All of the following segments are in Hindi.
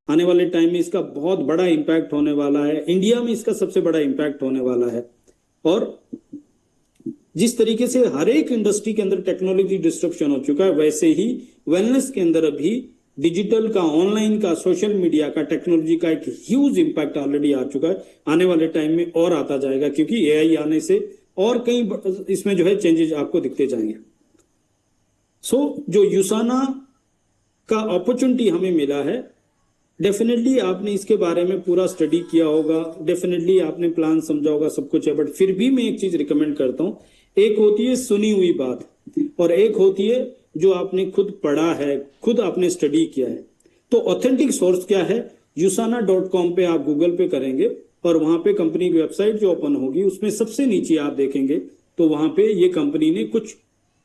आने वाले टाइम में इसका बहुत बड़ा इम्पैक्ट होने वाला है, इंडिया में इसका सबसे बड़ा इम्पैक्ट होने वाला है। और जिस तरीके से हर एक इंडस्ट्री के अंदर टेक्नोलॉजी डिस्ट्रप्शन हो चुका है, वैसे ही वेलनेस के अंदर अभी डिजिटल का, ऑनलाइन का, सोशल मीडिया का, टेक्नोलॉजी का एक ह्यूज इम्पैक्ट ऑलरेडी आ चुका है। आने वाले टाइम में और आता जाएगा, क्योंकि एआई आने से और कई इसमें जो है चेंजेस आपको दिखते जाएंगे। जो यूसाना का अपॉर्चुनिटी हमें मिला है, डेफिनेटली आपने इसके बारे में पूरा स्टडी किया होगा, डेफिनेटली आपने प्लान समझा होगा, सब कुछ है। बट फिर भी मैं एक चीज रिकमेंड करता हूं, एक होती है सुनी हुई बात और एक होती है जो आपने खुद पढ़ा है, खुद आपने स्टडी किया है। तो ऑथेंटिक सोर्स क्या है? usana.com पे आप गूगल पे करेंगे और वहां पे कंपनी की वेबसाइट जो ओपन होगी उसमें सबसे नीचे आप देखेंगे तो वहां पे ये कंपनी ने कुछ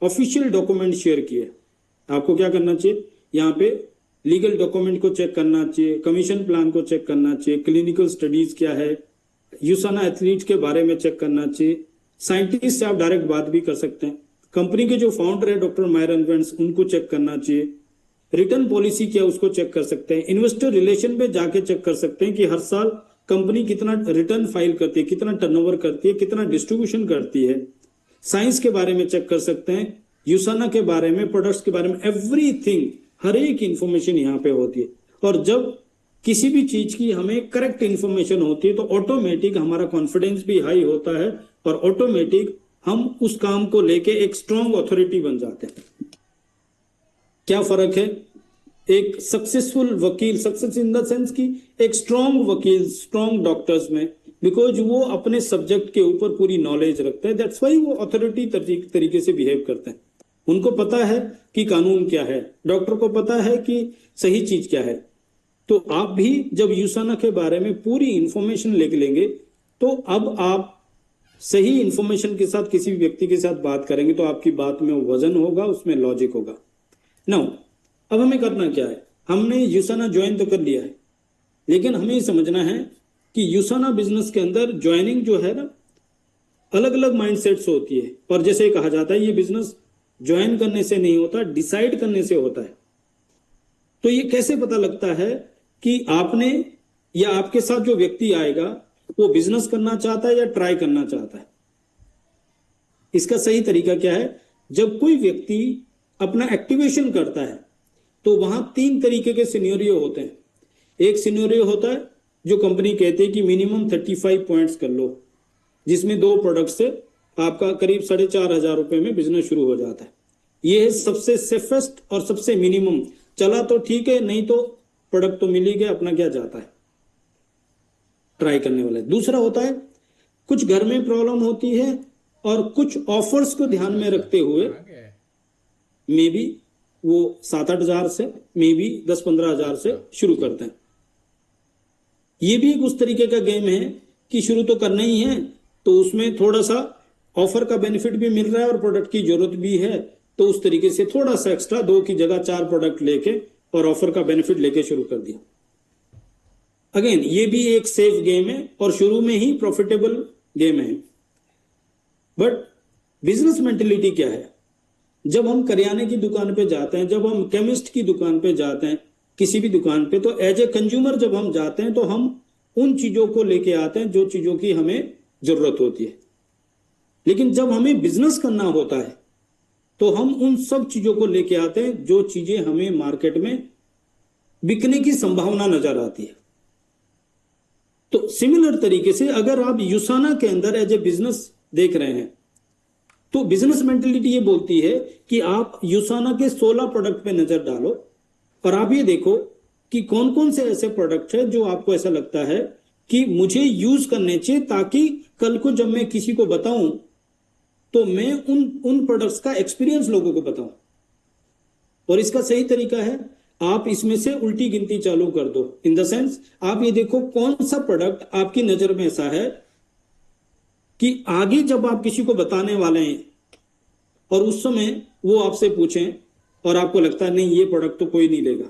ऑफिशियल डॉक्यूमेंट शेयर किए। आपको क्या करना चाहिए? यहाँ पे लीगल डॉक्यूमेंट को चेक करना चाहिए, कमीशन प्लान को चेक करना चाहिए, क्लिनिकल स्टडीज क्या है, यूसाना एथलीट के बारे में चेक करना चाहिए, साइंटिस्ट से आप डायरेक्ट बात भी कर सकते हैं, कंपनी के जो फाउंडर है डॉक्टर मायरन वेंस उनको चेक करना चाहिए, रिटर्न पॉलिसी क्या उसको चेक कर सकते हैं, इन्वेस्टर रिलेशन पे जाके चेक कर सकते हैं कि हर साल कंपनी कितना रिटर्न फाइल करती है, कितना टर्नओवर करती है, कितना डिस्ट्रीब्यूशन करती है, साइंस के बारे में चेक कर सकते हैं, यूसाना के बारे में, प्रोडक्ट्स के बारे में, एवरीथिंग, हर एक इंफॉर्मेशन यहाँ पे होती है। और जब किसी भी चीज की हमें करेक्ट इंफॉर्मेशन होती है तो ऑटोमेटिक हमारा कॉन्फिडेंस भी हाई होता है और ऑटोमेटिक हम उस काम को लेके एक स्ट्रॉन्ग अथॉरिटी बन जाते हैं। क्या फर्क है एक सक्सेसफुल वकील, सक्सेस इन द सेंस की एक स्ट्रॉन्ग वकील, स्ट्रॉन्ग डॉक्टर्स में, बिकॉज वो अपने सब्जेक्ट के ऊपर पूरी नॉलेज रखते हैं, दैट्स वाई वो अथॉरिटी तरीके से बिहेव करते हैं। उनको पता है कि कानून क्या है, डॉक्टर को पता है कि सही चीज क्या है। तो आप भी जब यूसाना के बारे में पूरी इंफॉर्मेशन लिख लेंगे तो अब आप सही इंफॉर्मेशन के साथ किसी भी व्यक्ति के साथ बात करेंगे तो आपकी बात में वजन होगा, उसमें लॉजिक होगा। नाउ अब हमें करना क्या है? हमने यूसाना ज्वाइन तो कर लिया है, लेकिन हमें ये समझना है कि यूसाना बिजनेस के अंदर ज्वाइनिंग जो है ना, अलग अलग माइंडसेट्स होती है। और जैसे कहा जाता है ये बिजनेस ज्वाइन करने से नहीं होता, डिसाइड करने से होता है। तो ये कैसे पता लगता है कि आपने या आपके साथ जो व्यक्ति आएगा वो बिजनेस करना चाहता है या ट्राई करना चाहता है? इसका सही तरीका क्या है? जब कोई व्यक्ति अपना एक्टिवेशन करता है तो वहां 3 तरीके के सिनेरियो होते हैं। एक सिनेरियो होता है जो कंपनी कहती है कि मिनिमम 35 पॉइंट्स कर लो, जिसमें 2 प्रोडक्ट से आपका करीब 4,500 रुपए में बिजनेस शुरू हो जाता है। ये है सबसे सेफेस्ट और सबसे मिनिमम। चला तो ठीक है, नहीं तो प्रोडक्ट तो मिल ही गया, अपना क्या जाता है, ट्राई करने वाला है। दूसरा होता है कुछ घर में प्रॉब्लम होती है और कुछ ऑफर्स को ध्यान में रखते हुए मे बी वो 7-8 हजार से, मे बी 10-15 हजार से शुरू करते हैं। ये भी एक उस तरीके का गेम है कि शुरू तो करना ही है, तो उसमें थोड़ा सा ऑफर का बेनिफिट भी मिल रहा है और प्रोडक्ट की जरूरत भी है, तो उस तरीके से थोड़ा सा एक्स्ट्रा 2 की जगह 4 प्रोडक्ट लेके और ऑफर का बेनिफिट लेके शुरू कर दिया। अगेन ये भी एक सेफ गेम है और शुरू में ही प्रॉफिटेबल गेम है। बट बिजनेस मेंटेलिटी क्या है? जब हम करियाने की दुकान पे जाते हैं, जब हम केमिस्ट की दुकान पे जाते हैं, किसी भी दुकान पे, तो एज ए कंज्यूमर जब हम जाते हैं तो हम उन चीजों को लेके आते हैं जो चीजों की हमें जरूरत होती है। लेकिन जब हमें बिजनेस करना होता है तो हम उन सब चीजों को लेके आते हैं जो चीजें हमें मार्केट में बिकने की संभावना नजर आती है। तो सिमिलर तरीके से अगर आप यूसाना के अंदर एज ए बिजनेस देख रहे हैं तो बिजनेस मेंटेलिटी ये बोलती है कि आप यूसाना के 16 प्रोडक्ट पे नजर डालो और आप ये देखो कि कौन कौन से ऐसे प्रोडक्ट है जो आपको ऐसा लगता है कि मुझे यूज करने चाहिए, ताकि कल को जब मैं किसी को बताऊं तो मैं उन प्रोडक्ट्स का एक्सपीरियंस लोगों को बताऊं। और इसका सही तरीका है आप इसमें से उल्टी गिनती चालू कर दो। इन द सेंस आप ये देखो कौन सा प्रोडक्ट आपकी नजर में ऐसा है कि आगे जब आप किसी को बताने वाले हैं और उस समय वो आपसे पूछें और आपको लगता है नहीं ये प्रोडक्ट तो कोई नहीं लेगा,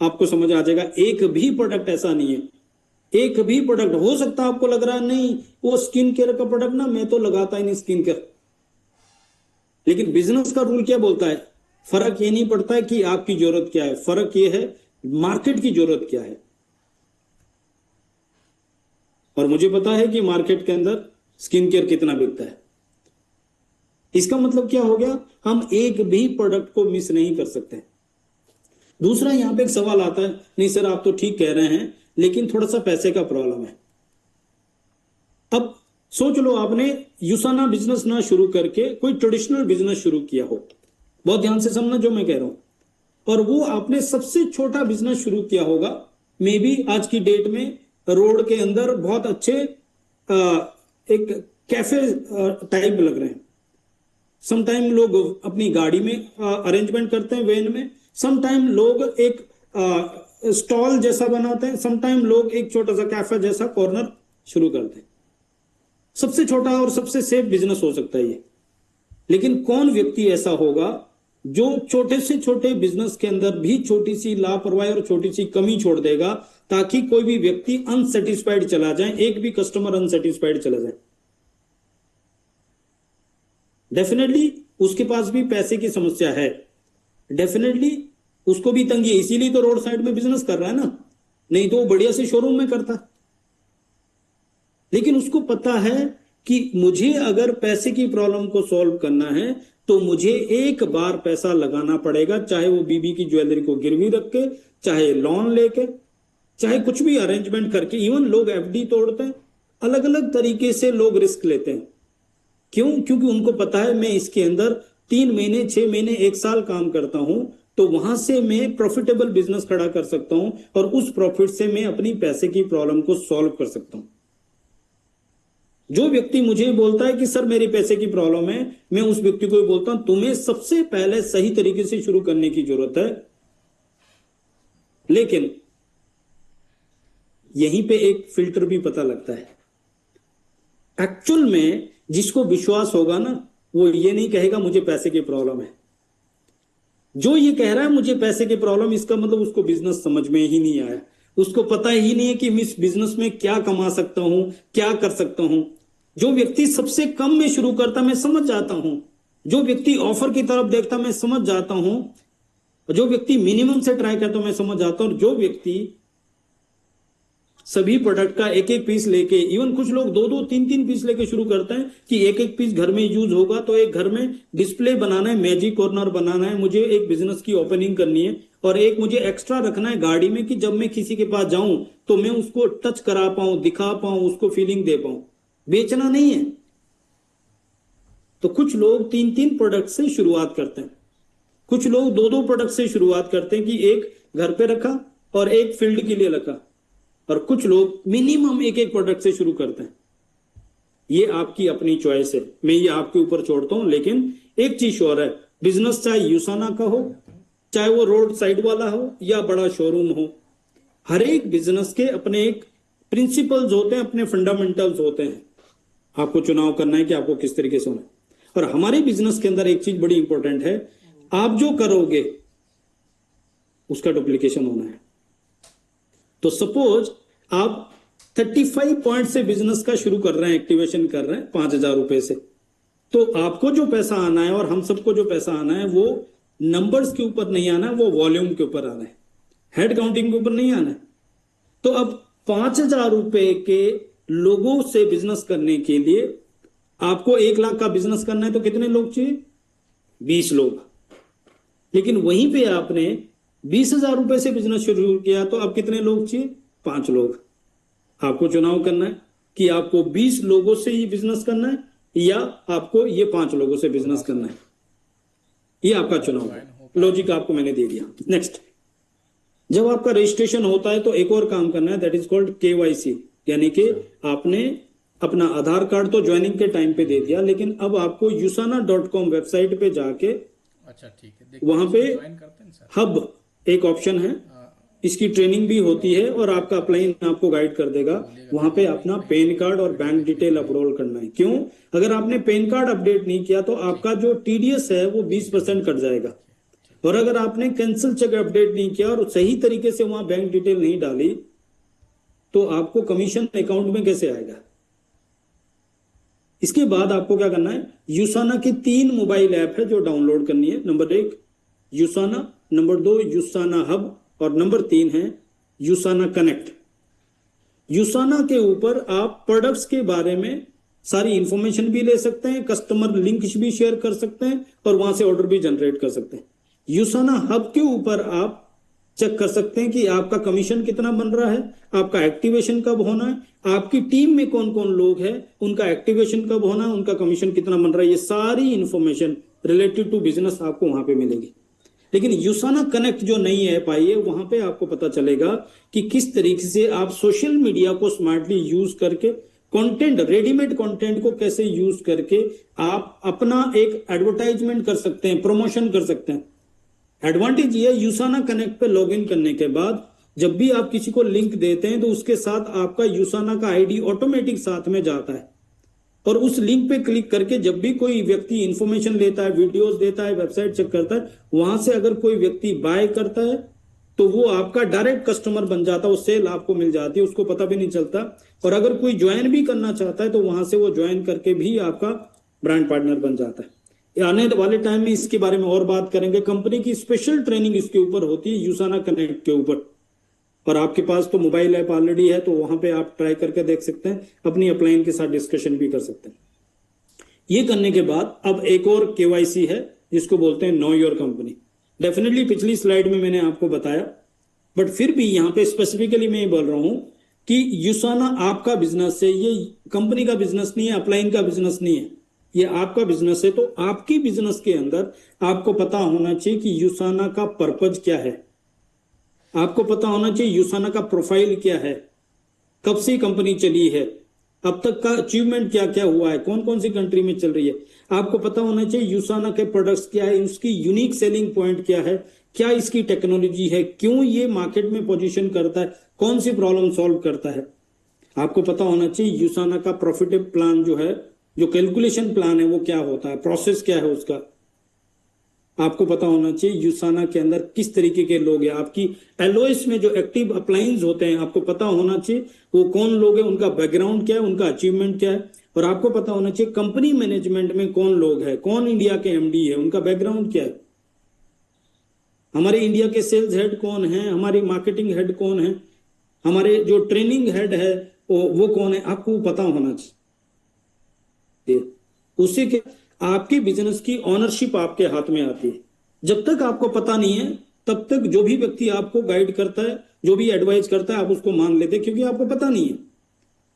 आपको समझ आ जाएगा एक भी प्रोडक्ट ऐसा नहीं है। एक भी प्रोडक्ट हो सकता है आपको लग रहा है नहीं वो स्किन केयर का प्रोडक्ट ना, मैं तो लगाता ही नहीं स्किन केयर। लेकिन बिजनेस का रूल क्या बोलता है फर्क ये नहीं पड़ता है कि आपकी जरूरत क्या है, फर्क ये है मार्केट की जरूरत क्या है। और मुझे पता है कि मार्केट के अंदर स्किन केयर कितना बिकता है। इसका मतलब क्या हो गया, हम एक भी प्रोडक्ट को मिस नहीं कर सकते। दूसरा यहां पे एक सवाल आता है, नहीं सर आप तो ठीक कह रहे हैं लेकिन थोड़ा सा पैसे का प्रॉब्लम है। अब सोच लो आपने यूसाना बिजनेस ना शुरू करके कोई ट्रेडिशनल बिजनेस शुरू किया हो, बहुत ध्यान से समझना जो मैं कह रहा हूं, और वो आपने सबसे छोटा बिजनेस शुरू किया होगा, मे बी आज की डेट में रोड के अंदर बहुत अच्छे एक कैफे टाइप लग रहे हैं। समटाइम लोग अपनी गाड़ी में अरेंजमेंट करते हैं, वैन में, समटाइम लोग एक स्टॉल जैसा बनाते हैं, समटाइम लोग एक छोटा सा कैफे जैसा कॉर्नर शुरू करते हैं। सबसे छोटा और सबसे सेफ बिजनेस हो सकता है ये। लेकिन कौन व्यक्ति ऐसा होगा जो छोटे से छोटे बिजनेस के अंदर भी छोटी सी लापरवाही और छोटी सी कमी छोड़ देगा ताकि कोई भी व्यक्ति अनसेटिस्फाइड चला जाए, एक भी कस्टमर अनसेटिस्फाइड चला जाए। डेफिनेटली उसके पास भी पैसे की समस्या है, डेफिनेटली उसको भी तंगी है, इसीलिए तो रोड साइड में बिजनेस कर रहा है ना, नहीं तो वो बढ़िया से शोरूम में करता। लेकिन उसको पता है कि मुझे अगर पैसे की प्रॉब्लम को सॉल्व करना है तो मुझे एक बार पैसा लगाना पड़ेगा, चाहे वो बीबी की ज्वेलरी को गिरवी रख के, चाहे लोन लेके, चाहे कुछ भी अरेंजमेंट करके। इवन लोग एफडी तोड़ते हैं, अलग अलग तरीके से लोग रिस्क लेते हैं। क्यों? क्योंकि उनको पता है मैं इसके अंदर 3 महीने, 6 महीने, 1 साल काम करता हूं तो वहां से मैं प्रॉफिटेबल बिजनेस खड़ा कर सकता हूं और उस प्रॉफिट से मैं अपनी पैसे की प्रॉब्लम को सॉल्व कर सकता हूं। जो व्यक्ति मुझे बोलता है कि सर मेरे पैसे की प्रॉब्लम है, मैं उस व्यक्ति को बोलता हूं तुम्हें सबसे पहले सही तरीके से शुरू करने की जरूरत है। लेकिन यहीं पे एक फिल्टर भी पता लगता है। एक्चुअल में जिसको विश्वास होगा ना, वो ये नहीं कहेगा मुझे पैसे की प्रॉब्लम है। जो ये कह रहा है मुझे पैसे की प्रॉब्लम, इसका मतलब उसको बिजनेस समझ में ही नहीं आया, उसको पता ही नहीं है कि मैं इस बिजनेस में क्या कमा सकता हूं, क्या कर सकता हूं। जो व्यक्ति सबसे कम में शुरू करता मैं समझ जाता हूं, जो व्यक्ति ऑफर की तरफ देखता मैं समझ जाता हूं, जो व्यक्ति मिनिमम से ट्राई करता मैं समझ जाता हूं, और जो व्यक्ति सभी प्रोडक्ट का एक एक पीस लेके, इवन कुछ लोग 2-2, 3-3 पीस लेके शुरू करते हैं कि एक एक पीस घर में यूज होगा तो एक घर में डिस्प्ले बनाना है, मैजिक कॉर्नर बनाना है, मुझे एक बिजनेस की ओपनिंग करनी है और एक मुझे एक्स्ट्रा रखना है गाड़ी में कि जब मैं किसी के पास जाऊं तो मैं उसको टच करा पाऊं, दिखा पाऊं, उसको फीलिंग दे पाऊं। बेचना नहीं है। तो कुछ लोग 3-3 प्रोडक्ट से शुरुआत करते हैं, कुछ लोग 2-2 प्रोडक्ट से शुरुआत करते हैं कि एक घर पे रखा और एक फील्ड के लिए रखा, और कुछ लोग मिनिमम एक एक प्रोडक्ट से शुरू करते हैं। ये आपकी अपनी चॉइस है, मैं ये आपके ऊपर छोड़ता हूं। लेकिन एक चीज श्योर है, बिजनेस चाहे यूसाना का हो, चाहे वो रोड साइड वाला हो या बड़ा शोरूम हो, हर एक बिजनेस के अपने एक प्रिंसिपल्स होते हैं, अपने फंडामेंटल्स होते हैं। आपको चुनाव करना है कि आपको किस तरीके से होना है। और हमारे बिजनेस के अंदर एक चीज बड़ी इंपॉर्टेंट है, आप जो करोगे उसका डुप्लीकेशन होना है। तो सपोज आप 35 पॉइंट से बिजनेस का शुरू कर रहे हैं, एक्टिवेशन कर रहे हैं 5,000 रुपए से, तो आपको जो पैसा आना है और हम सबको जो पैसा आना है वो नंबर्स के ऊपर नहीं आना है, वो वॉल्यूम के ऊपर आना है, हेड काउंटिंग के ऊपर नहीं आना है। तो अब 5,000 रुपए के लोगों से बिजनेस करने के लिए आपको 1 लाख का बिजनेस करना है तो कितने लोग चाहिए? 20 लोग। लेकिन वहीं पे आपने 20,000 रुपए से बिजनेस शुरू किया तो अब कितने लोग चाहिए? 5 लोग। आपको चुनाव करना है कि आपको 20 लोगों से ही बिजनेस करना है या आपको ये 5 लोगों से बिजनेस करना है। ये आपका चुनाव है। लॉजिक आपको मैंने दे दिया। नेक्स्ट, जब आपका रजिस्ट्रेशन होता है तो एक और काम करना है, दैट इज कॉल्ड केवाईसी, यानी कि आपने अपना आधार कार्ड तो ज्वाइनिंग के टाइम पे दे दिया, लेकिन अब आपको usana.com वेबसाइट पे जाके, अच्छा ठीक है, वहां पे हब एक ऑप्शन है, इसकी ट्रेनिंग भी होती है और आपका अपलाइन आपको गाइड कर देगा। वहां पे अपना पैन कार्ड और बैंक डिटेल अपलोड करना है। क्यों? अगर आपने पैन कार्ड अपडेट नहीं किया तो आपका जो टीडीएस है वो 20% कट जाएगा, और अगर आपने कैंसिल चेक अपडेट नहीं किया और सही तरीके से वहां बैंक डिटेल नहीं डाली तो आपको कमीशन अकाउंट में कैसे आएगा। इसके बाद आपको क्या करना है, यूसाना की 3 मोबाइल ऐप है जो डाउनलोड करनी है। नंबर 1 यूसाना, नंबर 2 यूसाना हब, और नंबर 3 है यूसाना कनेक्ट। यूसाना के ऊपर आप प्रोडक्ट्स के बारे में सारी इंफॉर्मेशन भी ले सकते हैं, कस्टमर लिंक भी शेयर कर सकते हैं और वहां से ऑर्डर भी जनरेट कर सकते हैं। यूसाना हब के ऊपर आप चेक कर सकते हैं कि आपका कमीशन कितना बन रहा है, आपका एक्टिवेशन कब होना है, आपकी टीम में कौन कौन लोग हैं, उनका एक्टिवेशन कब होना है, उनका कमीशन कितना बन रहा है। ये सारी इंफॉर्मेशन रिलेटेड टू बिजनेस आपको वहां पे मिलेगी। लेकिन यूसाना कनेक्ट जो नई ऐप आई है, वहां पे आपको पता चलेगा कि किस तरीके से आप सोशल मीडिया को स्मार्टली यूज करके कंटेंट, रेडीमेड कंटेंट को कैसे यूज करके आप अपना एक एडवर्टाइजमेंट कर सकते हैं, प्रमोशन कर सकते हैं। एडवांटेज ये है, यूसाना कनेक्ट पे लॉगिन करने के बाद जब भी आप किसी को लिंक देते हैं तो उसके साथ आपका यूसाना का आईडी ऑटोमेटिक साथ में जाता है, और उस लिंक पे क्लिक करके जब भी कोई व्यक्ति इंफॉर्मेशन लेता है, वीडियोस देता है, वेबसाइट चेक करता है, वहां से अगर कोई व्यक्ति बाय करता है तो वो आपका डायरेक्ट कस्टमर बन जाता है, वो सेल आपको मिल जाती है, उसको पता भी नहीं चलता। और अगर कोई ज्वाइन भी करना चाहता है तो वहां से वो ज्वाइन करके भी आपका ब्रांड पार्टनर बन जाता है। आने वाले टाइम में इसके बारे में और बात करेंगे। कंपनी की स्पेशल ट्रेनिंग इसके ऊपर होती है, यूसाना कनेक्ट के ऊपर। और आपके पास तो मोबाइल ऐप ऑलरेडी है, तो वहां पे आप ट्राई करके देख सकते हैं, अपनी अपलाइन के साथ डिस्कशन भी कर सकते हैं। ये करने के बाद अब एक और केवाईसी है जिसको बोलते हैं नो योर कंपनी। डेफिनेटली पिछली स्लाइड में मैंने आपको बताया, बट फिर भी यहां पे स्पेसिफिकली मैं ये बोल रहा हूं कि यूसाना आपका बिजनेस है, ये कंपनी का बिजनेस नहीं है, अपलाइन का बिजनेस नहीं है, ये आपका बिजनेस है। तो आपकी बिजनेस के अंदर आपको पता होना चाहिए कि यूसाना का पर्पज क्या है, आपको पता होना चाहिए यूसाना का प्रोफाइल क्या है, कब से कंपनी चली है, अब तक का अचीवमेंट क्या क्या हुआ है, कौन कौन सी कंट्री में चल रही है। आपको पता होना चाहिए यूसाना के प्रोडक्ट्स क्या है, उसकी यूनिक सेलिंग पॉइंट क्या है, क्या इसकी टेक्नोलॉजी है, क्यों ये मार्केट में पोजीशन करता है, कौन सी प्रॉब्लम सॉल्व करता है। आपको पता होना चाहिए यूसाना का प्रॉफिट प्लान जो है, जो कैलकुलेशन प्लान है वो क्या होता है, प्रोसेस क्या है उसका। आपको पता होना चाहिए यूसाना के अंदर किस तरीके के लोग हैं, आपकी एलओएस में जो एक्टिव अप्लायंस होते हैं आपको पता होना चाहिए वो कौन लोग हैं, उनका बैकग्राउंड क्या है, उनका अचीवमेंट क्या है। और आपको पता होना चाहिए कंपनी मैनेजमेंट में कौन लोग हैं, कौन इंडिया के एमडी है, उनका बैकग्राउंड क्या है, हमारे इंडिया के सेल्स हेड कौन है, हमारी मार्केटिंग हेड कौन है, हमारे जो ट्रेनिंग हेड है वो कौन है, आपको पता होना चाहिए। उसी के आपके बिजनेस की ऑनरशिप आपके हाथ में आती है। जब तक आपको पता नहीं है तब तक जो भी व्यक्ति आपको गाइड करता है, जो भी एडवाइस करता है, आप उसको मान लेते हैं क्योंकि आपको पता नहीं है।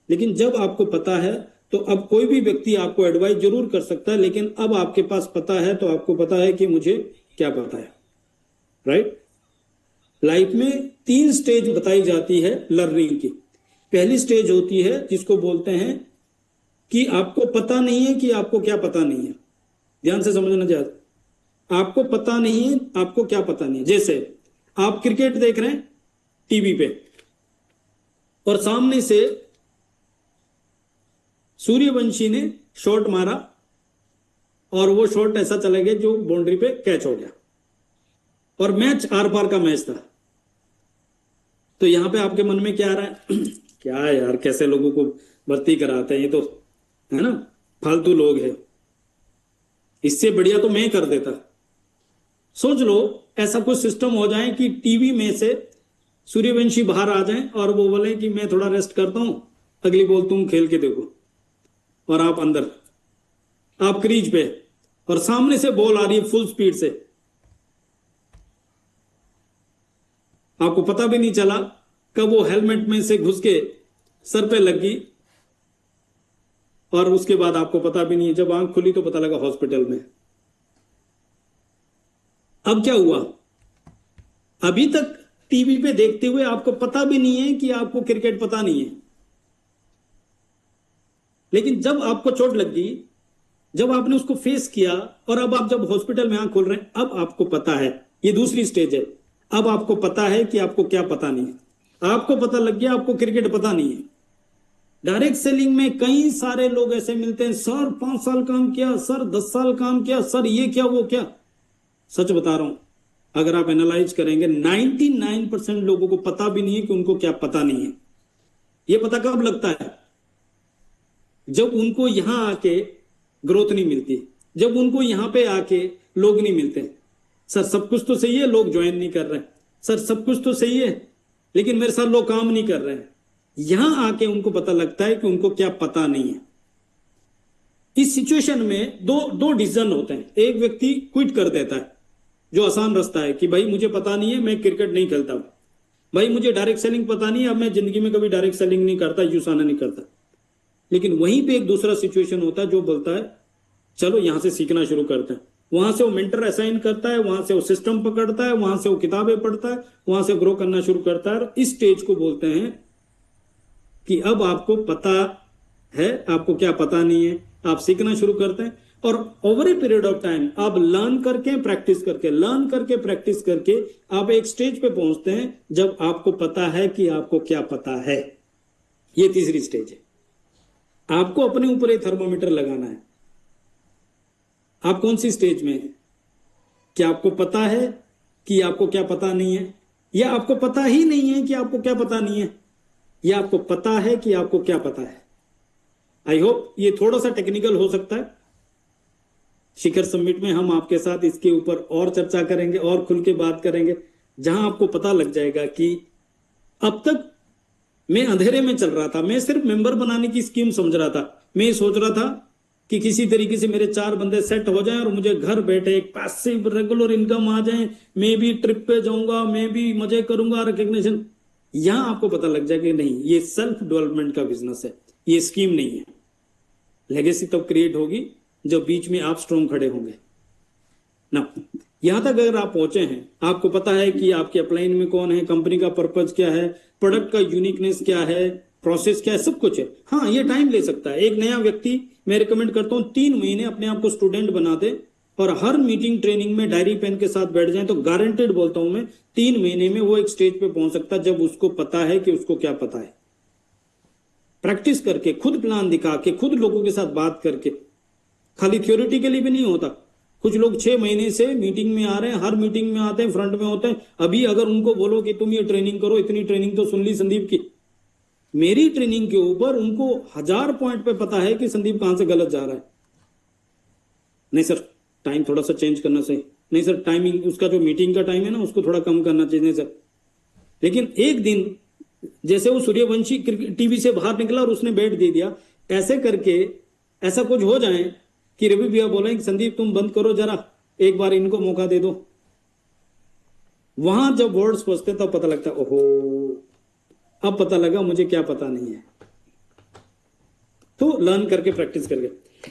लेकिन जब आपको पता है तो अब कोई भी व्यक्ति आपको एडवाइस जरूर कर सकता है, लेकिन अब आपके पास पता है तो आपको पता है कि मुझे क्या पता है, राइट। लाइफ में 3 स्टेज बताई जाती है लर्निंग की। पहली स्टेज होती है जिसको बोलते हैं कि आपको पता नहीं है कि आपको क्या पता नहीं है। ध्यान से समझना चाहते, आपको पता नहीं है आपको क्या पता नहीं है। जैसे आप क्रिकेट देख रहे हैं टीवी पे और सामने से सूर्यवंशी ने शॉट मारा और वो शॉट ऐसा चला गया जो बाउंड्री पे कैच हो गया और मैच आर पार का मैच था। तो यहां पे आपके मन में क्या आ रहा है क्या यार, कैसे लोगों को भर्ती कराते हैं, ये तो है ना, फालतू लोग हैं, इससे बढ़िया तो मैं कर देता। सोच लो ऐसा कुछ सिस्टम हो जाए कि टीवी में से सूर्यवंशी बाहर आ जाए और वो बोले कि मैं थोड़ा रेस्ट करता हूं, अगली बॉल तुम खेल के देखो, और आप अंदर, आप क्रीज पे और सामने से बॉल आ रही है फुल स्पीड से, आपको पता भी नहीं चला कब वो हेलमेट में से घुस के सर पे लग गई और उसके बाद आपको पता भी नहीं है, जब आंख खुली तो पता लगा हॉस्पिटल में। अब क्या हुआ, अभी तक टीवी पे देखते हुए आपको पता भी नहीं है कि आपको क्रिकेट पता नहीं है, लेकिन जब आपको चोट लग गई, जब आपने उसको फेस किया और अब आप जब हॉस्पिटल में आंख खोल रहे हैं, अब आपको पता है। ये दूसरी स्टेज है। अब आपको पता है कि आपको क्या पता नहीं है। आपको पता लग गया आपको क्रिकेट पता नहीं है। डायरेक्ट सेलिंग में कई सारे लोग ऐसे मिलते हैं, सर 5 साल काम किया, सर 10 साल काम किया, सर ये क्या वो क्या। सच बता रहा हूं, अगर आप एनालाइज करेंगे 99% लोगों को पता भी नहीं है कि उनको क्या पता नहीं है। ये पता कब लगता है, जब उनको यहां आके ग्रोथ नहीं मिलती, जब उनको यहां पे आके लोग नहीं मिलते, सर सब कुछ तो सही है, लोग ज्वाइन नहीं कर रहे हैं। सर सब कुछ तो सही है, लेकिन मेरे साथ लोग काम नहीं कर रहे हैं। यहां आके उनको पता लगता है कि उनको क्या पता नहीं है। इस सिचुएशन में दो दो डिसीजन होते हैं। एक व्यक्ति क्विट कर देता है, जो आसान रास्ता है कि भाई मुझे पता नहीं है, मैं क्रिकेट नहीं खेलता, भाई मुझे डायरेक्ट सेलिंग पता नहीं है, अब मैं जिंदगी में कभी डायरेक्ट सेलिंग नहीं करता, यूसाना नहीं करता। लेकिन वहीं पे एक दूसरा सिचुएशन होता है जो बोलता है चलो यहां से सीखना शुरू करते हैं। वहां से वो मेंटर असाइन करता है, वहां से वो सिस्टम पकड़ता है, वहां से वो किताबें पढ़ता है, वहां से ग्रो करना शुरू करता है। और इस स्टेज को बोलते हैं कि अब आपको पता है, आपको क्या पता नहीं है, आप सीखना शुरू करते हैं। और over a period of time आप लर्न करके प्रैक्टिस करके, लर्न करके प्रैक्टिस करके आप एक स्टेज पे पहुंचते हैं जब आपको पता है कि आपको क्या पता है। ये तीसरी स्टेज है। आपको अपने ऊपर एक थर्मोमीटर लगाना है। आप कौन सी स्टेज में हैं? क्या आपको पता है कि आपको क्या पता नहीं है, या आपको पता ही नहीं है कि आपको क्या पता नहीं है, या आपको पता है कि आपको क्या पता है? आई होप ये थोड़ा सा टेक्निकल हो सकता है। शिखर समिट में हम आपके साथ इसके ऊपर और चर्चा करेंगे और खुल के बात करेंगे, जहां आपको पता लग जाएगा कि अब तक मैं अंधेरे में चल रहा था। मैं सिर्फ मेंबर बनाने की स्कीम समझ रहा था। मैं सोच रहा था कि किसी तरीके से मेरे 4 बंदे सेट हो जाएं और मुझे घर बैठे एक पैसिव रेगुलर इनकम आ जाए, मैं भी ट्रिप पे जाऊंगा, मैं भी मजे करूंगा, रिकग्निशन। यहां आपको पता लग जाएगा कि नहीं, ये सेल्फ डेवलपमेंट का बिजनेस है, ये स्कीम नहीं है। लेगेसी तब क्रिएट होगी जब बीच में आप स्ट्रॉन्ग खड़े होंगे ना। यहां तक अगर आप पहुंचे हैं, आपको पता है कि आपके अपलाइन में कौन है, कंपनी का पर्पज क्या है, प्रोडक्ट का यूनिकनेस क्या है, प्रोसेस क्या है, सब कुछ है। हाँ, ये टाइम ले सकता है। एक नया व्यक्ति, मैं रिकमेंड करता हूं 3 महीने अपने आप को स्टूडेंट बना दे और हर मीटिंग ट्रेनिंग में डायरी पेन के साथ बैठ जाए, तो गारंटेड बोलता हूं मैं 3 महीने में वो एक स्टेज पे पहुंच सकता है जब उसको पता है कि उसको क्या पता है। प्रैक्टिस करके, खुद प्लान दिखा के, खुद लोगों के साथ बात करके, खाली थ्योरेटिकली भी नहीं होता। कुछ लोग 6 महीने से मीटिंग में आ रहे हैं, हर मीटिंग में आते हैं, फ्रंट में होते हैं। अभी अगर उनको बोलो कि तुम ये ट्रेनिंग करो, इतनी ट्रेनिंग तो सुन ली संदीप की, मेरी ट्रेनिंग के ऊपर उनको 1000 पॉइंट पे पता है कि संदीप कहां से गलत जा रहा है। नहीं सर, टाइम थोड़ा सा चेंज करना चाहिए। नहीं सर, टाइमिंग, उसका जो मीटिंग का टाइम है ना, उसको थोड़ा कम करना चाहिए। नहीं सर, लेकिन एक दिन जैसे वो सूर्यवंशी टीवी से बाहर निकला और उसने बैठ दे दिया, ऐसे करके ऐसा कुछ हो जाए कि रवि भैया बोले कि संदीप तुम बंद करो जरा, एक बार इनको मौका दे दो। वहां जब वर्ड्स पहुंचते तब पता लगता है, ओहो अब पता लगा मुझे क्या पता नहीं है। तो लर्न करके, प्रैक्टिस करके।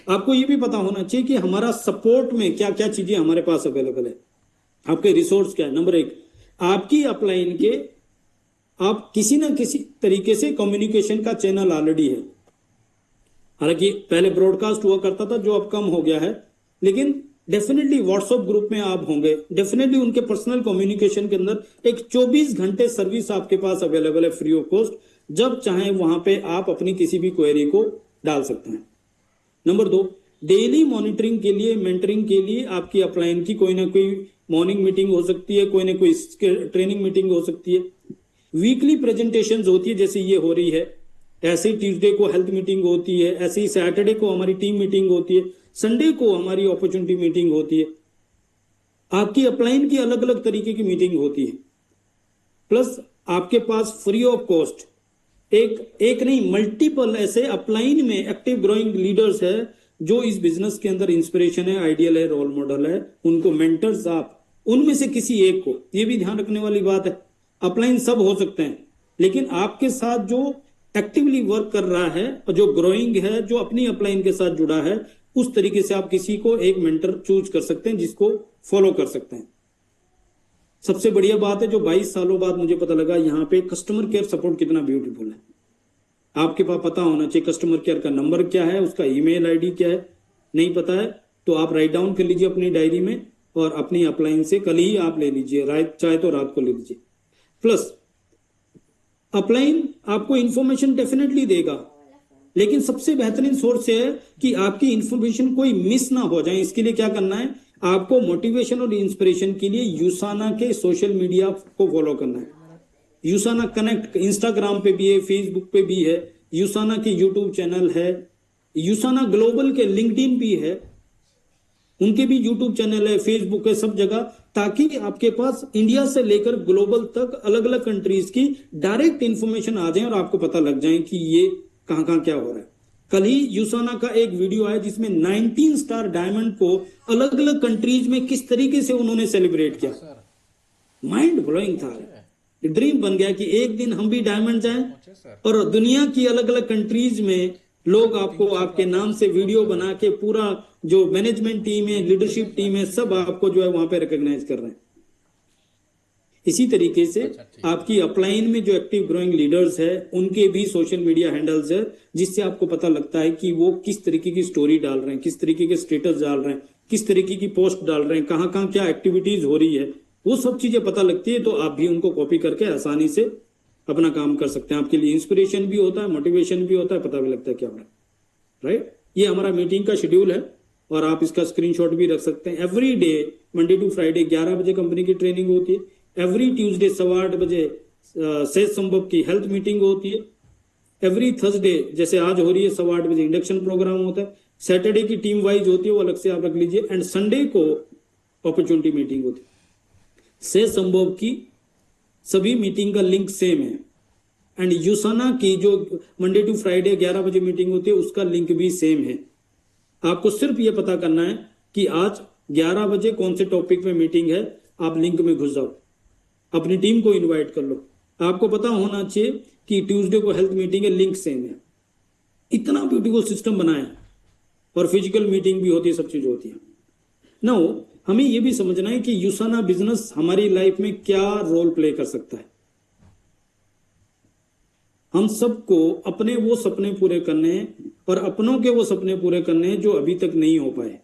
आपको ये भी पता होना चाहिए कि हमारा सपोर्ट में क्या क्या चीजें हमारे पास अवेलेबल है, आपके रिसोर्स क्या है। नंबर 1, आपकी अपलाइन के आप किसी ना किसी तरीके से कम्युनिकेशन का चैनल ऑलरेडी है। हालांकि पहले ब्रॉडकास्ट हुआ करता था, जो अब कम हो गया है, लेकिन डेफिनेटली व्हाट्सएप ग्रुप में आप होंगे, डेफिनेटली उनके पर्सनल कम्युनिकेशन के अंदर एक 24 घंटे सर्विस आपके पास अवेलेबल है फ्री ऑफ कॉस्ट। जब चाहे वहां पे आप अपनी किसी भी क्वेरी को डाल सकते हैं। नंबर 2, डेली मॉनिटरिंग के लिए, मेंटरिंग के लिए आपकी अपलाइन की कोई ना कोई मॉर्निंग मीटिंग हो सकती है, कोई ना कोई ट्रेनिंग मीटिंग हो सकती है, वीकली प्रेजेंटेशंस होती है जैसे ये हो रही है, ऐसे ही ट्यूसडे को हेल्थ मीटिंग होती है, ऐसे ही सैटरडे को हमारी टीम मीटिंग होती है, संडे को हमारी अपॉर्चुनिटी मीटिंग होती है। आपकी अपलाइन की अलग अलग तरीके की मीटिंग होती है। प्लस आपके पास फ्री ऑफ कॉस्ट एक नहीं, मल्टीपल ऐसे अपलाइन में एक्टिव ग्रोइंग लीडर्स है जो इस बिजनेस के अंदर इंस्पिरेशन है, आइडियल है, रोल मॉडल है। उनको मेंटर्स, आप उनमें से किसी एक को, ये भी ध्यान रखने वाली बात है। अपलाइन सब हो सकते हैं, लेकिन आपके साथ जो एक्टिवली वर्क कर रहा है और जो ग्रोइंग है, जो अपनी अपलाइन के साथ जुड़ा है, उस तरीके से आप किसी को एक मेंटर चूज कर सकते हैं जिसको फॉलो कर सकते हैं। सबसे बढ़िया बात है जो 22 सालों बाद मुझे पता लगा, यहाँ पे कस्टमर केयर सपोर्ट कितना ब्यूटीफुल है। आपके पास पता होना चाहिए कस्टमर केयर का नंबर क्या है, उसका ईमेल आईडी क्या है। नहीं पता है तो आप राइट डाउन कर लीजिए अपनी डायरी में और अपनी अपलाइन से कल ही आप ले लीजिए, चाहे तो रात को ले लीजिए। प्लस अपलाइन आपको इंफॉर्मेशन डेफिनेटली देगा, लेकिन सबसे बेहतरीन सोर्स है कि आपकी इंफॉर्मेशन कोई मिस ना हो जाए। इसके लिए क्या करना है, आपको मोटिवेशन और इंस्पिरेशन के लिए यूसाना के सोशल मीडिया को फॉलो करना है। यूसाना कनेक्ट इंस्टाग्राम पे भी है, फेसबुक पे भी है, यूसाना के यूट्यूब चैनल है, यूसाना ग्लोबल के लिंक्डइन भी है। उनके भी यूट्यूब चैनल है, फेसबुक है, सब जगह, ताकि आपके पास इंडिया से लेकर ग्लोबल तक अलग अलग कंट्रीज की डायरेक्ट इंफॉर्मेशन आ जाए और आपको पता लग जाए कि ये कहां कहां क्या हो रहा है। कल ही यूसाना का एक वीडियो आया जिसमें 19 स्टार डायमंड को अलग अलग कंट्रीज में किस तरीके से उन्होंने सेलिब्रेट किया। माइंड ब्लोइंग था, ड्रीम बन गया कि एक दिन हम भी डायमंड जाएं और दुनिया की अलग अलग कंट्रीज में लोग आपको आपके नाम से वीडियो बना के, पूरा जो मैनेजमेंट टीम है, लीडरशिप टीम है, सब आपको जो है वहां पे रिकॉग्नाइज कर रहे हैं। इसी तरीके से आपकी अपलाइन में जो एक्टिव ग्रोइंग लीडर्स है उनके भी सोशल मीडिया हैंडल्स है, जिससे आपको पता लगता है कि वो किस तरीके की स्टोरी डाल रहे हैं, किस तरीके के स्टेटस डाल रहे हैं, किस तरीके की पोस्ट डाल रहे हैं, कहां कहां क्या एक्टिविटीज हो रही है, वो सब चीजें पता लगती है। तो आप भी उनको कॉपी करके आसानी से अपना काम कर सकते हैं। आपके लिए इंस्पिरेशन भी होता है, मोटिवेशन भी होता है, पता भी लगता है क्या हो रहा है। राइट, ये हमारा मीटिंग का शेड्यूल है और आप इसका स्क्रीनशॉट भी रख सकते हैं। Every day Monday to Friday 11 बजे कंपनी की ट्रेनिंग होती है। एवरी ट्यूसडे 8:15 बजे सहज संभव की हेल्थ मीटिंग होती है। एवरी थर्सडे जैसे आज हो रही है 8:15 बजे इंडक्शन प्रोग्राम होता है। सैटरडे की टीम वाइज होती है, वो अलग से आप रख लीजिए। एंड संडे को अपॉर्चुनिटी मीटिंग होती है। सहज संभव की सभी मीटिंग का लिंक सेम है एंड यूसाना की जो मंडे टू फ्राइडे 11 बजे मीटिंग होती है उसका लिंक भी सेम है। आपको सिर्फ ये पता करना है कि आज 11 बजे कौन से टॉपिक पे मीटिंग है, आप लिंक में घुस जाओ, अपनी टीम को इनवाइट कर लो। आपको पता होना चाहिए कि ट्यूसडे को हेल्थ मीटिंग है, लिंक सेम है। इतना ब्यूटीफुल सिस्टम बनाया और फिजिकल मीटिंग भी होती है, सब चीज होती है। नाउ हमें यह भी समझना है कि यूसाना बिजनेस हमारी लाइफ में क्या रोल प्ले कर सकता है। हम सबको अपने वो सपने पूरे करने हैं और अपनों के वो सपने पूरे करने हैं जो अभी तक नहीं हो पाए।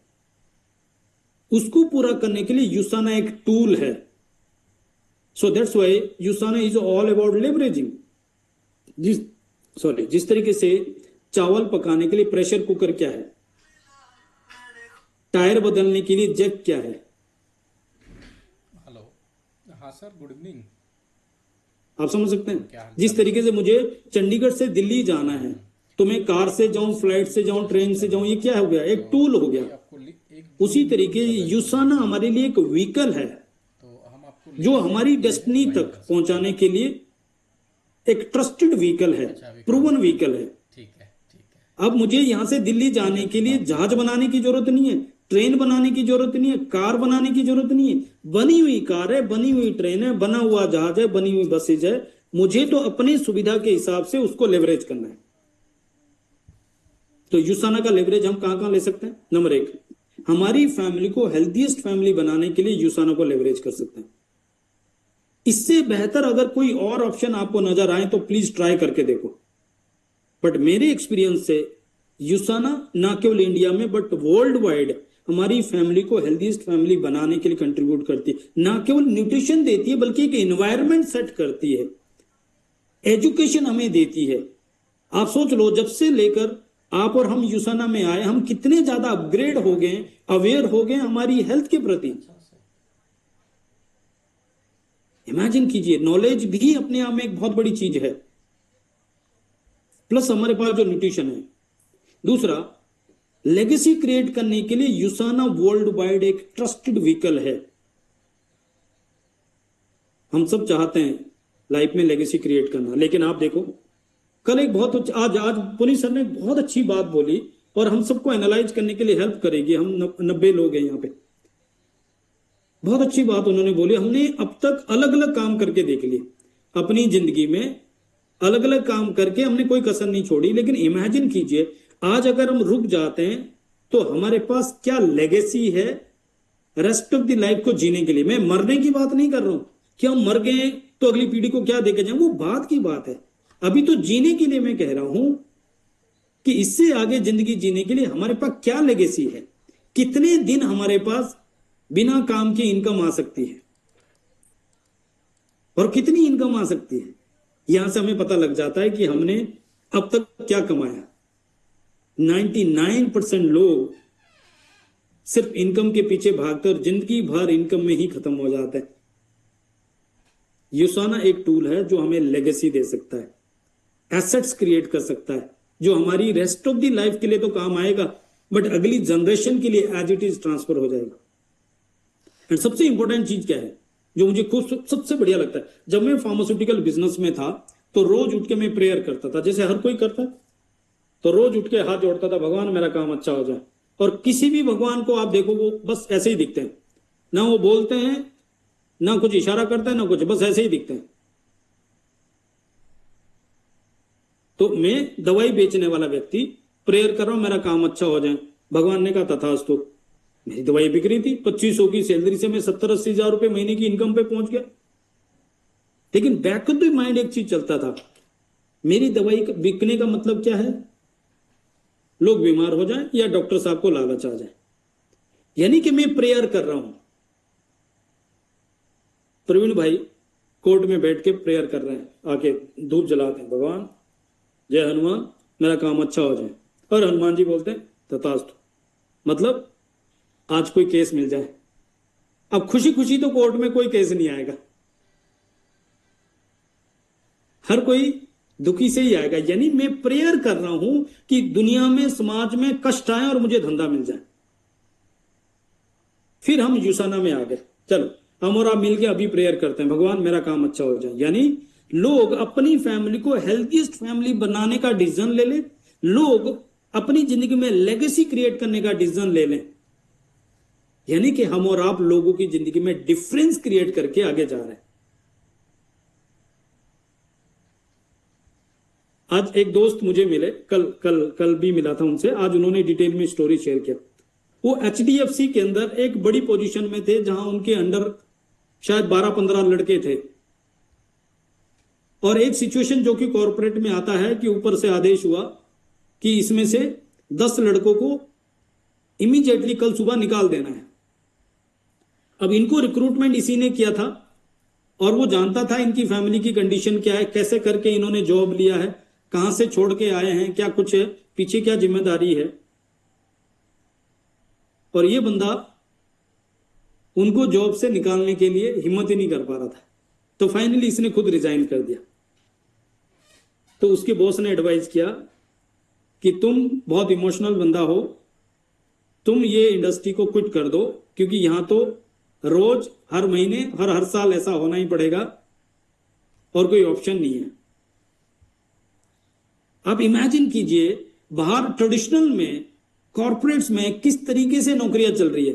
उसको पूरा करने के लिए यूसाना एक टूल है। So that's why यूसाना is all about leveraging. जिस तरीके से चावल पकाने के लिए प्रेशर कुकर क्या है, टायर बदलने के लिए जैक क्या है। हेलो, हाँ सर, गुड इवनिंग। आप समझ सकते हैं, जिस तरीके से मुझे चंडीगढ़ से दिल्ली जाना है तो मैं कार से जाऊं, फ्लाइट से जाऊं, ट्रेन से जाऊं, ये क्या हो गया, एक टूल हो गया। उसी तरीके यूसाना हमारे लिए एक व्हीकल है जो हमारी डेस्टिनी तक पहुंचाने के लिए एक ट्रस्टेड व्हीकल है, प्रूवन व्हीकल है। ठीक है। अब मुझे यहां से दिल्ली जाने के लिए जहाज बनाने की जरूरत नहीं है, ट्रेन बनाने की जरूरत नहीं है, कार बनाने की जरूरत नहीं है। बनी हुई कार है, बनी हुई ट्रेन है, बना हुआ जहाज है, बनी हुई बसेज है। मुझे तो अपनी सुविधा के हिसाब से उसको लेवरेज करना है। तो यूसाना का लेवरेज हम कहां कहां ले सकते हैं। नंबर 1, हमारी फैमिली को हेल्थीएस्ट फैमिली बनाने के लिए यूसाना को लेवरेज कर सकते हैं। इससे बेहतर अगर कोई और ऑप्शन आपको नजर आए तो प्लीज ट्राई करके देखो। बट मेरे एक्सपीरियंस से यूसाना ना केवल इंडिया में बट वर्ल्ड वाइड हमारी फैमिली को हेल्थीएस्ट फैमिली बनाने के लिए कंट्रीब्यूट करती है। ना केवल न्यूट्रिशन देती है बल्कि एक एनवायरनमेंट सेट करती है, एजुकेशन हमें देती है। आप सोच लो, जब से लेकर आप और हम यूसाना में आए, हम कितने ज्यादा अपग्रेड हो गए, अवेयर हो गए हमारी हेल्थ के प्रति। इमेजिन कीजिए, नॉलेज भी अपने आप में एक बहुत बड़ी चीज है, प्लस हमारे पास जो न्यूट्रिशन है। दूसरा, लेगेसी क्रिएट करने के लिए यूसाना वर्ल्ड वाइड एक ट्रस्टेड व्हीकल है। हम सब चाहते हैं लाइफ में लेगेसी क्रिएट करना, लेकिन आप देखो, कल एक बहुत आज पुलिस सर ने बहुत अच्छी बात बोली और हम सबको एनालाइज करने के लिए हेल्प करेगी। हम 90 लोग हैं यहाँ पे। बहुत अच्छी बात उन्होंने बोली। हमने अब तक अलग अलग काम करके देख लिए अपनी जिंदगी में, अलग अलग काम करके हमने कोई कसर नहीं छोड़ी। लेकिन इमेजिन कीजिए, आज अगर हम रुक जाते हैं तो हमारे पास क्या लेगेसी है रेस्ट ऑफ द लाइफ को जीने के लिए। मैं मरने की बात नहीं कर रहा हूं कि हम मर गए तो अगली पीढ़ी को क्या देके जाए, वो बात की बात है। अभी तो जीने के लिए मैं कह रहा हूं कि इससे आगे जिंदगी जीने के लिए हमारे पास क्या लेगेसी है, कितने दिन हमारे पास बिना काम के इनकम आ सकती है और कितनी इनकम आ सकती है। यहां से हमें पता लग जाता है कि हमने अब तक क्या कमाया। 99% लोग सिर्फ इनकम के पीछे भागते और जिंदगी भर इनकम में ही खत्म हो जाते हैं। यूसाना एक टूल है जो हमें लेगेसी दे सकता है, एसेट्स क्रिएट कर सकता है, जो हमारी रेस्ट ऑफ द लाइफ के लिए तो काम आएगा, बट अगली जनरेशन के लिए एज इट इज ट्रांसफर हो जाएगा। एंड सबसे इंपॉर्टेंट चीज क्या है जो मुझे खुद सबसे बढ़िया लगता है, जब मैं फार्मास्यूटिकल बिजनेस में था तो रोज उठ के मैं प्रेयर करता था, जैसे हर कोई करता, तो रोज उठ के हाथ जोड़ता था, भगवान मेरा काम अच्छा हो जाए। और किसी भी भगवान को आप देखो वो बस ऐसे ही दिखते हैं, ना वो बोलते हैं, ना कुछ इशारा करते हैं, ना कुछ, बस ऐसे ही दिखते हैं। तो मैं दवाई बेचने वाला व्यक्ति प्रेयर कर रहा हूं मेरा काम अच्छा हो जाए, भगवान ने कहा तथास्तु। मेरी दवाई बिक रही थी, 2500 की सैलरी से मैं 70-80 हजार रुपए महीने की इनकम पे पहुंच गया। लेकिन बैक ऑफ द माइंड एक चीज चलता था, मेरी दवाई बिकने का मतलब क्या है, लोग बीमार हो जाएं या डॉक्टर साहब को लालच आ जाए। यानी कि मैं प्रेयर कर रहा हूं। प्रवीण भाई कोर्ट में बैठ के प्रेयर कर रहे हैं, आके धूप जलाते हैं, भगवान जय हनुमान मेरा काम अच्छा हो जाए, और हनुमान जी बोलते हैं तथास्तु, मतलब आज कोई केस मिल जाए। अब खुशी खुशी तो कोर्ट में कोई केस नहीं आएगा, हर कोई दुखी से ही आएगा। यानी मैं प्रेयर कर रहा हूं कि दुनिया में समाज में कष्ट आए और मुझे धंधा मिल जाए। फिर हम यूसाना में आ गए, चलो हम और आप मिलके अभी प्रेयर करते हैं, भगवान मेरा काम अच्छा हो जाए। यानी लोग अपनी फैमिली को हेल्थीएस्ट फैमिली बनाने का डिसीजन ले लें, लोग अपनी जिंदगी में लेगेसी क्रिएट करने का डिसीजन ले लें। यानी कि हम और आप लोगों की जिंदगी में डिफरेंस क्रिएट करके आगे जा रहे हैं। आज एक दोस्त मुझे मिले, कल कल कल भी मिला था उनसे, आज उन्होंने डिटेल में स्टोरी शेयर किया। वो एचडीएफसी के अंदर एक बड़ी पोजीशन में थे, जहां उनके अंडर शायद 12-15 लड़के थे। और एक सिचुएशन जो कि कॉर्पोरेट में आता है कि ऊपर से आदेश हुआ कि इसमें से 10 लड़कों को इमीडिएटली कल सुबह निकाल देना है। अब इनको रिक्रूटमेंट इसी ने किया था और वो जानता था इनकी फैमिली की कंडीशन क्या है, कैसे करके इन्होंने जॉब लिया है, कहां से छोड़ के आए हैं, क्या कुछ है पीछे, क्या जिम्मेदारी है। और ये बंदा उनको जॉब से निकालने के लिए हिम्मत ही नहीं कर पा रहा था, तो फाइनली इसने खुद रिजाइन कर दिया। तो उसके बॉस ने एडवाइस किया कि तुम बहुत इमोशनल बंदा हो, तुम ये इंडस्ट्री को क्विट कर दो, क्योंकि यहां तो रोज हर महीने हर साल ऐसा होना ही पड़ेगा और कोई ऑप्शन नहीं है। आप इमेजिन कीजिए बाहर ट्रेडिशनल में, कॉर्पोरेट्स में किस तरीके से नौकरियां चल रही है,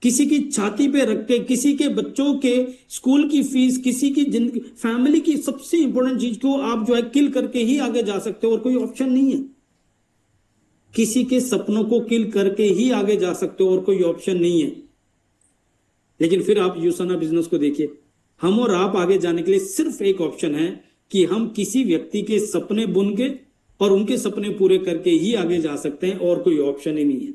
किसी की छाती पे रख के, किसी के बच्चों के स्कूल की फीस, किसी की जिंदगी, फैमिली की सबसे इंपॉर्टेंट चीज को आप जो है किल करके ही आगे जा सकते हो और कोई ऑप्शन नहीं है। किसी के सपनों को किल करके ही आगे जा सकते हो और कोई ऑप्शन नहीं है। लेकिन फिर आप यूसाना बिजनेस को देखिए, हम और आप आगे जाने के लिए सिर्फ एक ऑप्शन है कि हम किसी व्यक्ति के सपने बुन के और उनके सपने पूरे करके ही आगे जा सकते हैं, और कोई ऑप्शन ही नहीं है।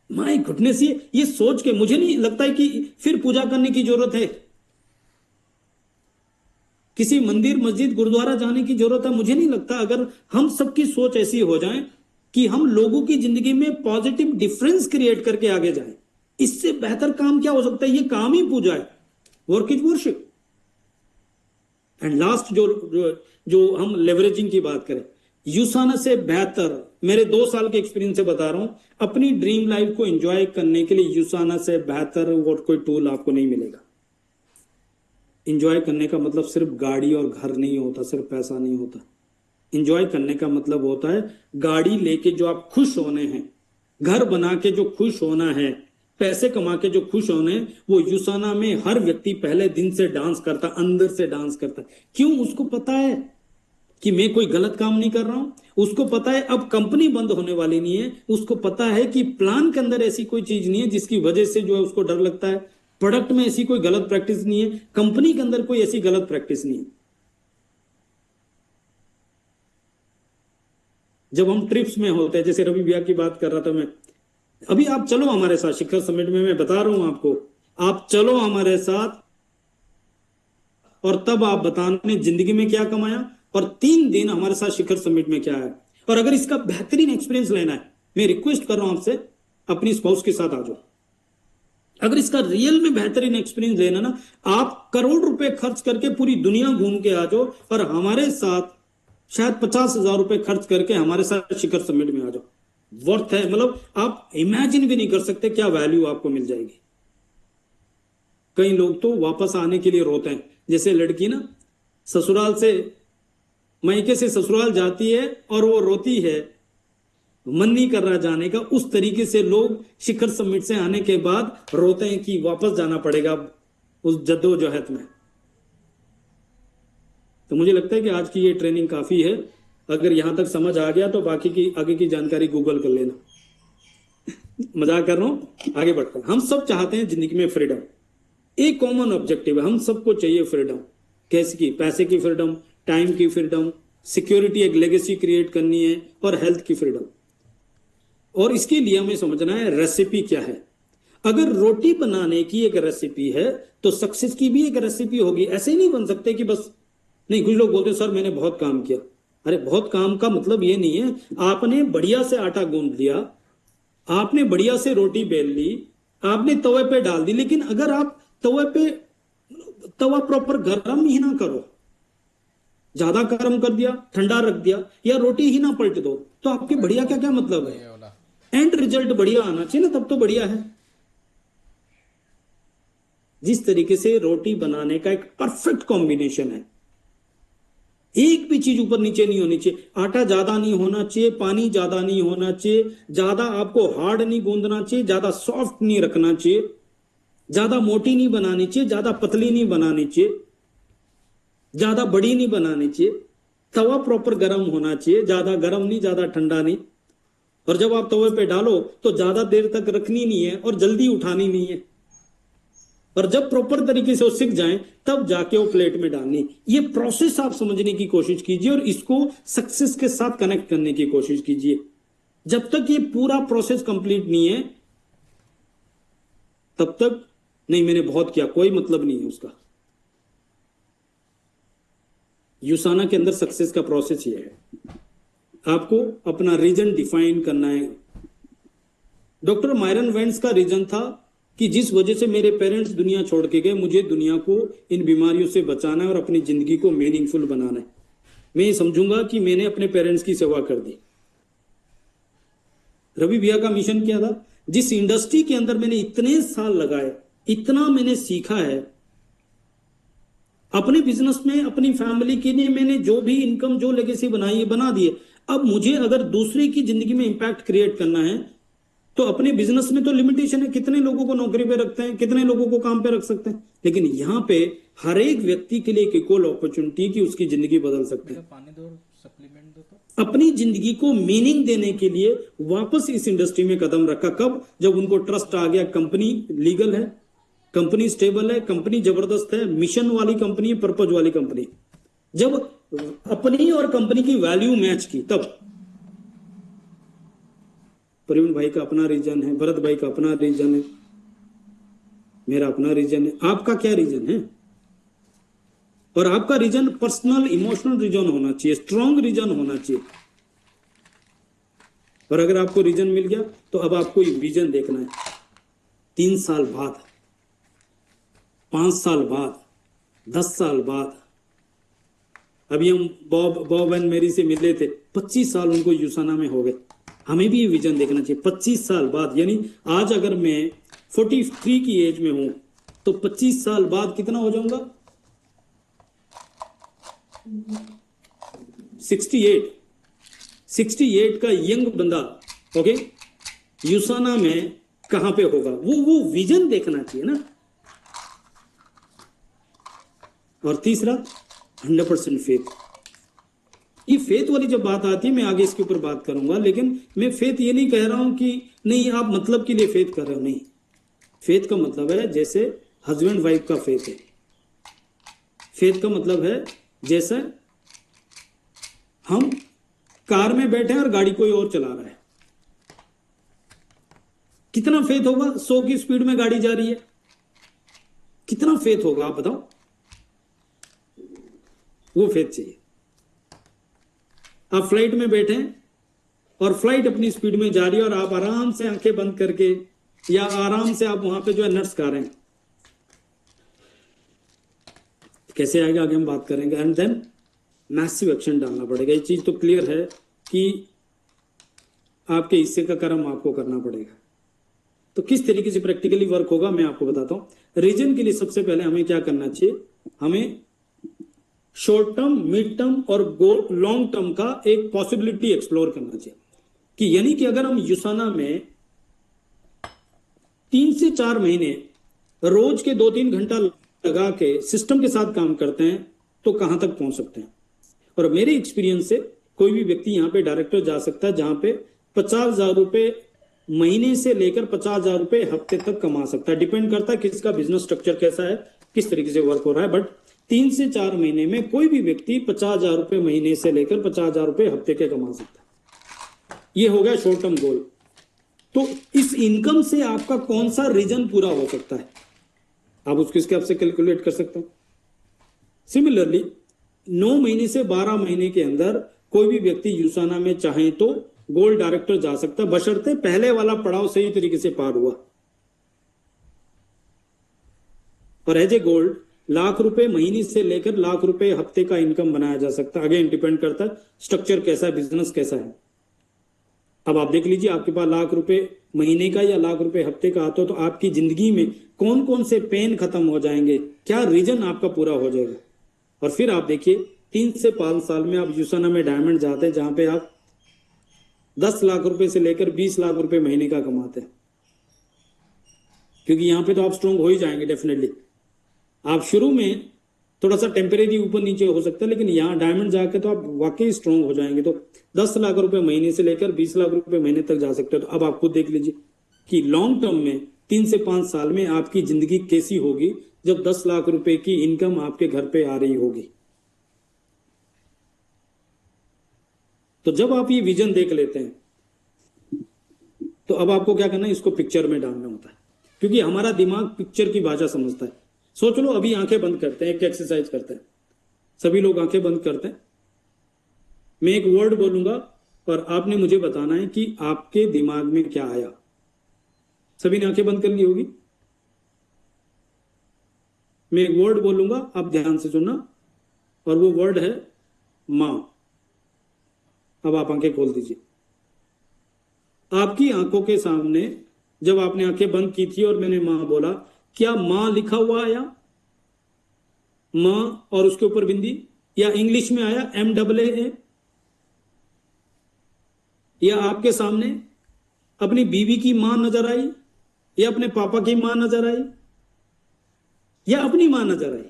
माय गुडनेस, ये सोच के मुझे नहीं लगता है कि फिर पूजा करने की जरूरत है, किसी मंदिर मस्जिद गुरुद्वारा जाने की जरूरत है, मुझे नहीं लगता। अगर हम सबकी सोच ऐसी हो जाए कि हम लोगों की जिंदगी में पॉजिटिव डिफरेंस क्रिएट करके आगे जाएं, इससे बेहतर काम क्या हो सकता है। ये काम ही पूजा है, work is worship. And last जो हम लेवरेजिंग की बात करें, यूसाना से बेहतर, मेरे 2 साल के एक्सपीरियंस से बता रहा हूं, अपनी ड्रीम लाइफ को एंजॉय करने के लिए यूसाना से बेहतर और कोई टूल आपको नहीं मिलेगा। एंजॉय करने का मतलब सिर्फ गाड़ी और घर नहीं होता, सिर्फ पैसा नहीं होता। एंजॉय करने का मतलब होता है गाड़ी लेके जो आप खुश होने हैं, घर बना के जो खुश होना है, पैसे कमा के जो खुश होने, वो यूसाना में हर व्यक्ति पहले दिन से डांस करता, अंदर से डांस करता। क्यों? उसको पता है कि मैं कोई गलत काम नहीं कर रहा हूं, उसको पता है अब कंपनी बंद होने वाली नहीं है, उसको पता है कि प्लान के अंदर ऐसी कोई चीज नहीं है जिसकी वजह से जो है उसको डर लगता है, प्रोडक्ट में ऐसी कोई गलत प्रैक्टिस नहीं है, कंपनी के अंदर कोई ऐसी गलत प्रैक्टिस नहीं है। जब हम ट्रिप्स में होते हैं, जैसे रवि भैया की बात कर रहा था मैं, अभी आप चलो हमारे साथ शिखर समिट में, मैं बता रहा हूं आपको, आप चलो हमारे साथ और तब आप बताना जिंदगी में क्या कमाया और 3 दिन हमारे साथ शिखर समिट में क्या है। और अगर इसका बेहतरीन एक्सपीरियंस लेना है, मैं रिक्वेस्ट कर रहा हूं आपसे, अपनी स्पाउस के साथ आ जाओ। अगर इसका रियल में बेहतरीन एक्सपीरियंस लेना ना, आप करोड़ रुपए खर्च करके पूरी दुनिया घूम के आ जाओ और हमारे साथ शायद 50,000 रुपए खर्च करके हमारे साथ शिखर समिट में आ जाओ। वर्थ है, मतलब आप इमेजिन भी नहीं कर सकते क्या वैल्यू आपको मिल जाएगी। कई लोग तो वापस आने के लिए रोते हैं, जैसे लड़की ना ससुराल से, मायके से ससुराल जाती है और वो रोती है, मन नहीं कर रहा जाने का, उस तरीके से लोग शिखर समिट से आने के बाद रोते हैं कि वापस जाना पड़ेगा उस जद्दोजहद में। तो मुझे लगता है कि आज की ये ट्रेनिंग काफी है। अगर यहां तक समझ आ गया तो बाकी की आगे की जानकारी गूगल कर लेना। मजाक कर रहा हूं, आगे बढ़ते हैं। हम सब चाहते हैं जिंदगी में फ्रीडम, एक कॉमन ऑब्जेक्टिव है, हम सबको चाहिए फ्रीडम। कैसे की? पैसे की फ्रीडम, टाइम की फ्रीडम, सिक्योरिटी, एक लेगेसी क्रिएट करनी है, और हेल्थ की फ्रीडम। और इसके लिए हमें समझना है रेसिपी क्या है। अगर रोटी बनाने की एक रेसिपी है तो सक्सेस की भी एक रेसिपी होगी। ऐसे ही नहीं बन सकते कि बस, नहीं, कुछ लोग बोलते हैं सर मैंने बहुत काम किया। अरे बहुत काम का मतलब ये नहीं है, आपने बढ़िया से आटा गूंद लिया, आपने बढ़िया से रोटी बेल ली, आपने तवे पे डाल दी, लेकिन अगर आप तवे पे तवा प्रॉपर गर्म ही ना करो, ज्यादा गर्म कर दिया, ठंडा रख दिया, या रोटी ही ना पलट दो, तो आपके बढ़िया क्या क्या मतलब है? ये वाला। एंड रिजल्ट बढ़िया आना चाहिए ना, तब तो बढ़िया है। जिस तरीके से रोटी बनाने का एक परफेक्ट कॉम्बिनेशन है, एक भी चीज ऊपर नीचे नहीं होनी चाहिए, आटा ज्यादा नहीं होना चाहिए, पानी ज्यादा नहीं होना चाहिए, ज्यादा आपको हार्ड नहीं गूंदना चाहिए, ज्यादा सॉफ्ट नहीं रखना चाहिए, ज्यादा मोटी नहीं बनानी चाहिए, ज्यादा पतली नहीं बनानी चाहिए, ज्यादा बड़ी नहीं बनानी चाहिए, तवा प्रॉपर गर्म होना चाहिए, ज्यादा गर्म नहीं ज्यादा ठंडा नहीं, और जब आप तवे पे डालो तो ज्यादा देर तक रखनी नहीं है और जल्दी उठानी नहीं है, और जब प्रॉपर तरीके से वो सिक जाए तब जाके वो प्लेट में डालनी। ये प्रोसेस आप समझने की कोशिश कीजिए और इसको सक्सेस के साथ कनेक्ट करने की कोशिश कीजिए। जब तक ये पूरा प्रोसेस कंप्लीट नहीं है तब तक नहीं, मैंने बहुत किया, कोई मतलब नहीं है उसका। यूसाना के अंदर सक्सेस का प्रोसेस ये है, आपको अपना रीजन डिफाइन करना है। डॉक्टर मायरन वेंट्स का रीजन था कि जिस वजह से मेरे पेरेंट्स दुनिया छोड़ के गए, मुझे दुनिया को इन बीमारियों से बचाना है और अपनी जिंदगी को मीनिंगफुल बनाना है। मैं ये समझूंगा कि मैंने अपने पेरेंट्स की सेवा कर दी। रवि भैया का मिशन क्या था? जिस इंडस्ट्री के अंदर मैंने इतने साल लगाए, इतना मैंने सीखा है, अपने बिजनेस में अपनी फैमिली के लिए मैंने जो भी इनकम, जो लेगेसी बनाई है, बना दिए। अब मुझे अगर दूसरे की जिंदगी में इंपैक्ट क्रिएट करना है तो अपने बिजनेस में तो लिमिटेशन है, कितने लोगों को नौकरी पे रखते हैं, कितने लोगों को काम पे रख सकते हैं, लेकिन यहां पे हर एक व्यक्ति के लिए एक इक्वल अपॉर्चुनिटी कि उसकी जिंदगी बदल सकते हैं। पानी दो, सप्लीमेंट दो तो। अपनी जिंदगी को मीनिंग देने के लिए वापस इस इंडस्ट्री में कदम रखा। कब? जब उनको ट्रस्ट आ गया, कंपनी लीगल है, कंपनी स्टेबल है, कंपनी जबरदस्त है, मिशन वाली कंपनी है, पर्पज वाली कंपनी। जब अपनी और कंपनी की वैल्यू मैच की तब। प्रवीण भाई का अपना रीजन है, भरत भाई का अपना रीजन है, मेरा अपना रीजन है, आपका क्या रीजन है? और आपका रीजन पर्सनल इमोशनल रीजन होना चाहिए, स्ट्रॉन्ग रीजन होना चाहिए। और अगर आपको रीजन मिल गया तो अब आपको विजन देखना है। 3 साल बाद, 5 साल बाद, 10 साल बाद। अभी हम बॉब एंड मेरी से मिले थे, 25 साल उनको यूसाना में हो गए। हमें भी ये विजन देखना चाहिए 25 साल बाद। यानी आज अगर मैं 43 की एज में हूं तो 25 साल बाद कितना हो जाऊंगा? 68 का यंग बंदा, ओके, यूसाना में कहां पे होगा? वो विजन देखना चाहिए ना। और तीसरा 100% फेथ। ये फेथ वाली जब बात आती है, मैं आगे इसके ऊपर बात करूंगा, लेकिन मैं फेथ ये नहीं कह रहा हूं कि नहीं आप मतलब के लिए फेथ कर रहे हो, नहीं। फेथ का मतलब है जैसे हस्बैंड वाइफ का फेथ है। फेथ का मतलब है जैसे हम कार में बैठे हैं और गाड़ी कोई और चला रहा है। कितना फेथ होगा? 100 की स्पीड में गाड़ी जा रही है, कितना फेथ होगा आप बताओ? वो फेथ चाहिए। आप फ्लाइट में बैठे हैं और फ्लाइट अपनी स्पीड में जा रही है और आप आराम से आंखें बंद करके या आराम से आप वहां पे जो है नट्स खा रहे हैं। कैसे आएगा आगे हम बात करेंगे। एंड देन मैसिव एक्शन डालना पड़ेगा। ये चीज तो क्लियर है कि आपके हिस्से का कर्म आपको करना पड़ेगा। तो किस तरीके से प्रैक्टिकली वर्क होगा मैं आपको बताता हूं। रीजन के लिए सबसे पहले हमें क्या करना चाहिए, हमें शॉर्ट टर्म, मिड टर्म और लॉन्ग टर्म का एक पॉसिबिलिटी एक्सप्लोर करना चाहिए कि यानी कि अगर हम युसाना में 3 से 4 महीने रोज के 2-3 घंटा लगा के सिस्टम के साथ काम करते हैं तो कहां तक पहुंच सकते हैं। और मेरे एक्सपीरियंस से कोई भी व्यक्ति यहां पे डायरेक्टर जा सकता है जहां पे 50,000 रुपए महीने से लेकर 50,000 रुपए हफ्ते तक कमा सकता है। डिपेंड करता है किसका बिजनेस स्ट्रक्चर कैसा है, किस तरीके से वर्क हो रहा है। बट 3 से 4 महीने में कोई भी व्यक्ति 50,000 रुपए महीने से लेकर 50,000 रुपए हफ्ते के कमा सकता है। ये हो गया शॉर्ट टर्म गोल। तो इस इनकम से आपका कौन सा रीजन पूरा हो सकता है, आप उसके हिसाब से कैलकुलेट कर सकते हो। सिमिलरली 9 महीने से 12 महीने के अंदर कोई भी व्यक्ति यूसाना में चाहे तो गोल्ड डायरेक्टर जा सकता है, बशर्ते पहले वाला पड़ाव सही तरीके से पार हुआ। और एज ए गोल्ड लाख रुपए महीने से लेकर लाख रुपए हफ्ते का इनकम बनाया जा सकता है। अगेन डिपेंड करता है स्ट्रक्चर कैसा है, बिजनेस कैसा है। अब आप देख लीजिए, आपके पास लाख रुपए महीने का या लाख रुपए हफ्ते का आता हो तो आपकी जिंदगी में कौन कौन से पेन खत्म हो जाएंगे, क्या रीजन आपका पूरा हो जाएगा। और फिर आप देखिए 3 से 5 साल में आप यूसाना में डायमंड जाते हैं जहां पे आप 10 लाख रुपए से लेकर 20 लाख रुपए महीने का कमाते हैं, क्योंकि यहां पे तो आप स्ट्रांग हो ही जाएंगे डेफिनेटली। आप शुरू में थोड़ा सा टेम्परेरी ऊपर नीचे हो सकता है, लेकिन यहाँ डायमंड जाके तो आप वाकई स्ट्रांग हो जाएंगे। तो 10 लाख रुपए महीने से लेकर 20 लाख रुपए महीने तक जा सकते हो। तो अब आप खुद देख लीजिए कि लॉन्ग टर्म में 3 से 5 साल में आपकी जिंदगी कैसी होगी जब 10 लाख रुपए की इनकम आपके घर पे आ रही होगी। तो जब आप ये विजन देख लेते हैं तो अब आपको क्या करना है, इसको पिक्चर में डालना होता है, क्योंकि हमारा दिमाग पिक्चर की भाषा समझता है। सोच लो, अभी आंखें बंद करते हैं, एक एक्सरसाइज करते हैं। सभी लोग आंखें बंद करते हैं, मैं एक वर्ड बोलूंगा और आपने मुझे बताना है कि आपके दिमाग में क्या आया। सभी ने आंखें बंद कर ली होगी। मैं एक वर्ड बोलूंगा, आप ध्यान से सुनना, और वो वर्ड है मां। अब आप आंखें खोल दीजिए। आपकी आंखों के सामने जब आपने आंखें बंद की थी और मैंने मां बोला, क्या मां लिखा हुआ आया, मां और उसके ऊपर बिंदी, या इंग्लिश में आया MAA, या आपके सामने अपनी बीवी की मां नजर आई, या अपने पापा की मां नजर आई, या अपनी मां नजर आई।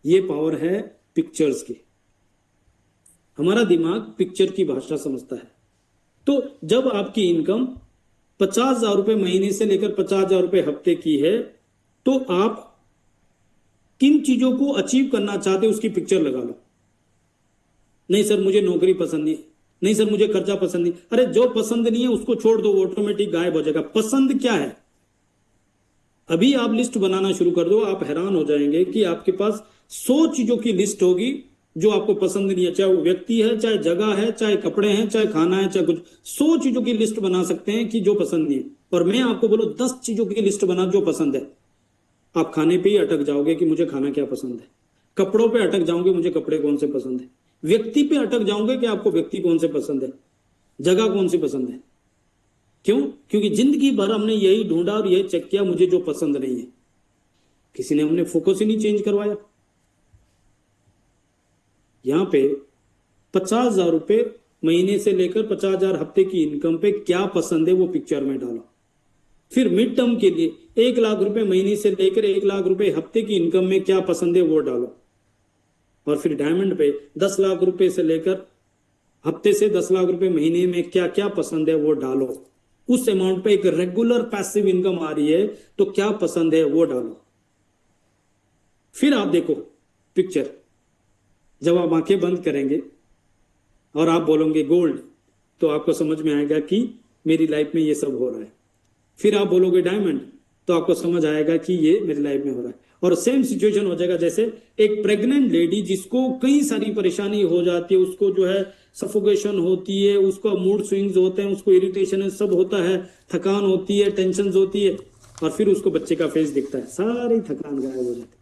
ये पावर है पिक्चर्स की। हमारा दिमाग पिक्चर की भाषा समझता है। तो जब आपकी इनकम 50,000 रुपए महीने से लेकर 50,000 रुपए हफ्ते की है तो आप किन चीजों को अचीव करना चाहते हो उसकी पिक्चर लगा लो। नहीं सर मुझे नौकरी पसंद नहीं, नहीं सर मुझे कर्जा पसंद नहीं। अरे जो पसंद नहीं है उसको छोड़ दो, वो ऑटोमेटिक गायब हो जाएगा। पसंद क्या है, अभी आप लिस्ट बनाना शुरू कर दो, आप हैरान हो जाएंगे कि आपके पास 100 चीजों की लिस्ट होगी जो आपको पसंद नहीं है। चाहे वो व्यक्ति है, चाहे जगह है, चाहे कपड़े हैं, चाहे खाना है, चाहे कुछ, 100 चीजों की लिस्ट बना सकते हैं कि जो पसंद नहीं है। और मैं आपको बोलो 10 चीजों की लिस्ट बना जो पसंद है, आप खाने पे ही अटक जाओगे कि मुझे खाना क्या पसंद है। कपड़ों पे अटक जाओगे, मुझे कपड़े कौन से पसंद है। व्यक्ति पे अटक जाओगे कि आपको व्यक्ति कौन से पसंद है, जगह कौन सी पसंद है। क्यों? क्योंकि जिंदगी भर हमने यही ढूंढा और यही चेक किया मुझे जो पसंद नहीं है। किसी ने हमने फोकस ही नहीं चेंज करवाया। यहां पे 50,000 रुपए महीने से लेकर 50,000 हफ्ते की इनकम पे क्या पसंद है वो पिक्चर में डालो। फिर मिड टर्म के लिए 1 लाख रुपए महीने से लेकर 1 लाख रुपए हफ्ते की इनकम में क्या पसंद है वो डालो। और फिर डायमंड पे 10 लाख रुपए से लेकर हफ्ते से 10 लाख रुपए महीने में क्या क्या पसंद है वो डालो। उस अमाउंट पे एक रेगुलर पैसिव इनकम आ रही है तो क्या पसंद है वो डालो। फिर आप देखो पिक्चर, जब आप आंखें बंद करेंगे और आप बोलोगे गोल्ड, तो आपको समझ में आएगा कि मेरी लाइफ में ये सब हो रहा है। फिर आप बोलोगे डायमंड, तो आपको समझ आएगा कि ये मेरी लाइफ में हो रहा है। और सेम सिचुएशन हो जाएगा जैसे एक प्रेग्नेंट लेडी जिसको कई सारी परेशानी हो जाती है, उसको जो है सफोकेशन होती है, उसको मूड स्विंग्स होते हैं, उसको इरिटेशन सब होता है, थकान होती है, टेंशन होती है, और फिर उसको बच्चे का फेस दिखता है, सारी थकान गायब हो जाती है।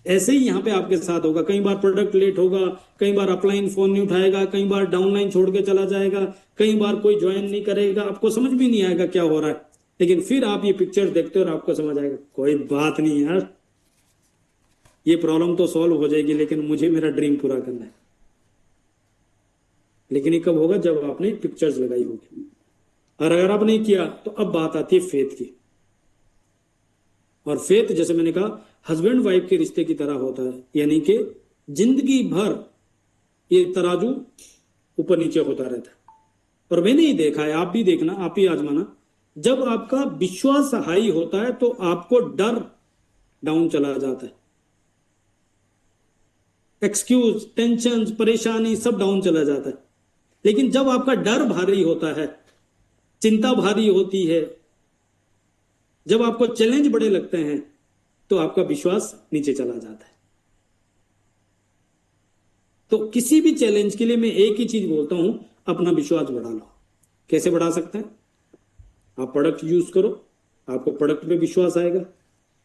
ऐसे ही यहाँ पे आपके साथ होगा। कई बार प्रोडक्ट लेट होगा, कई बार अपलाइन फोन नहीं उठाएगा, कई बार डाउनलाइन छोड़ के चला जाएगा, कई बार कोई ज्वाइन नहीं करेगा, आपको समझ भी नहीं आएगा क्या हो रहा है। लेकिन फिर आप ये पिक्चर देखते हो और आपको समझ आएगा कोई बात नहीं यार, ये प्रॉब्लम तो सॉल्व हो जाएगी, लेकिन मुझे मेरा ड्रीम पूरा करना है। लेकिन ये कब होगा? जब आपने पिक्चर्स लगाई होगी। और अगर आप नहीं किया तो अब बात आती है फेथ की। और फेथ, जैसे मैंने कहा, हस्बैंड वाइफ के रिश्ते की तरह होता है, यानी कि जिंदगी भर ये तराजू ऊपर नीचे होता रहता है। और मैंने ही देखा है, आप भी देखना, आप ही आजमाना, जब आपका विश्वास हाई होता है तो आपको डर डाउन चला जाता है, एक्सक्यूज, टेंशन, परेशानी सब डाउन चला जाता है। लेकिन जब आपका डर भारी होता है, चिंता भारी होती है, जब आपको चैलेंज बड़े लगते हैं, तो आपका विश्वास नीचे चला जाता है। तो किसी भी चैलेंज के लिए मैं एक ही चीज बोलता हूं, अपना विश्वास बढ़ा लो। कैसे बढ़ा सकते हैं? आप प्रोडक्ट यूज करो, आपको प्रोडक्ट पे विश्वास आएगा।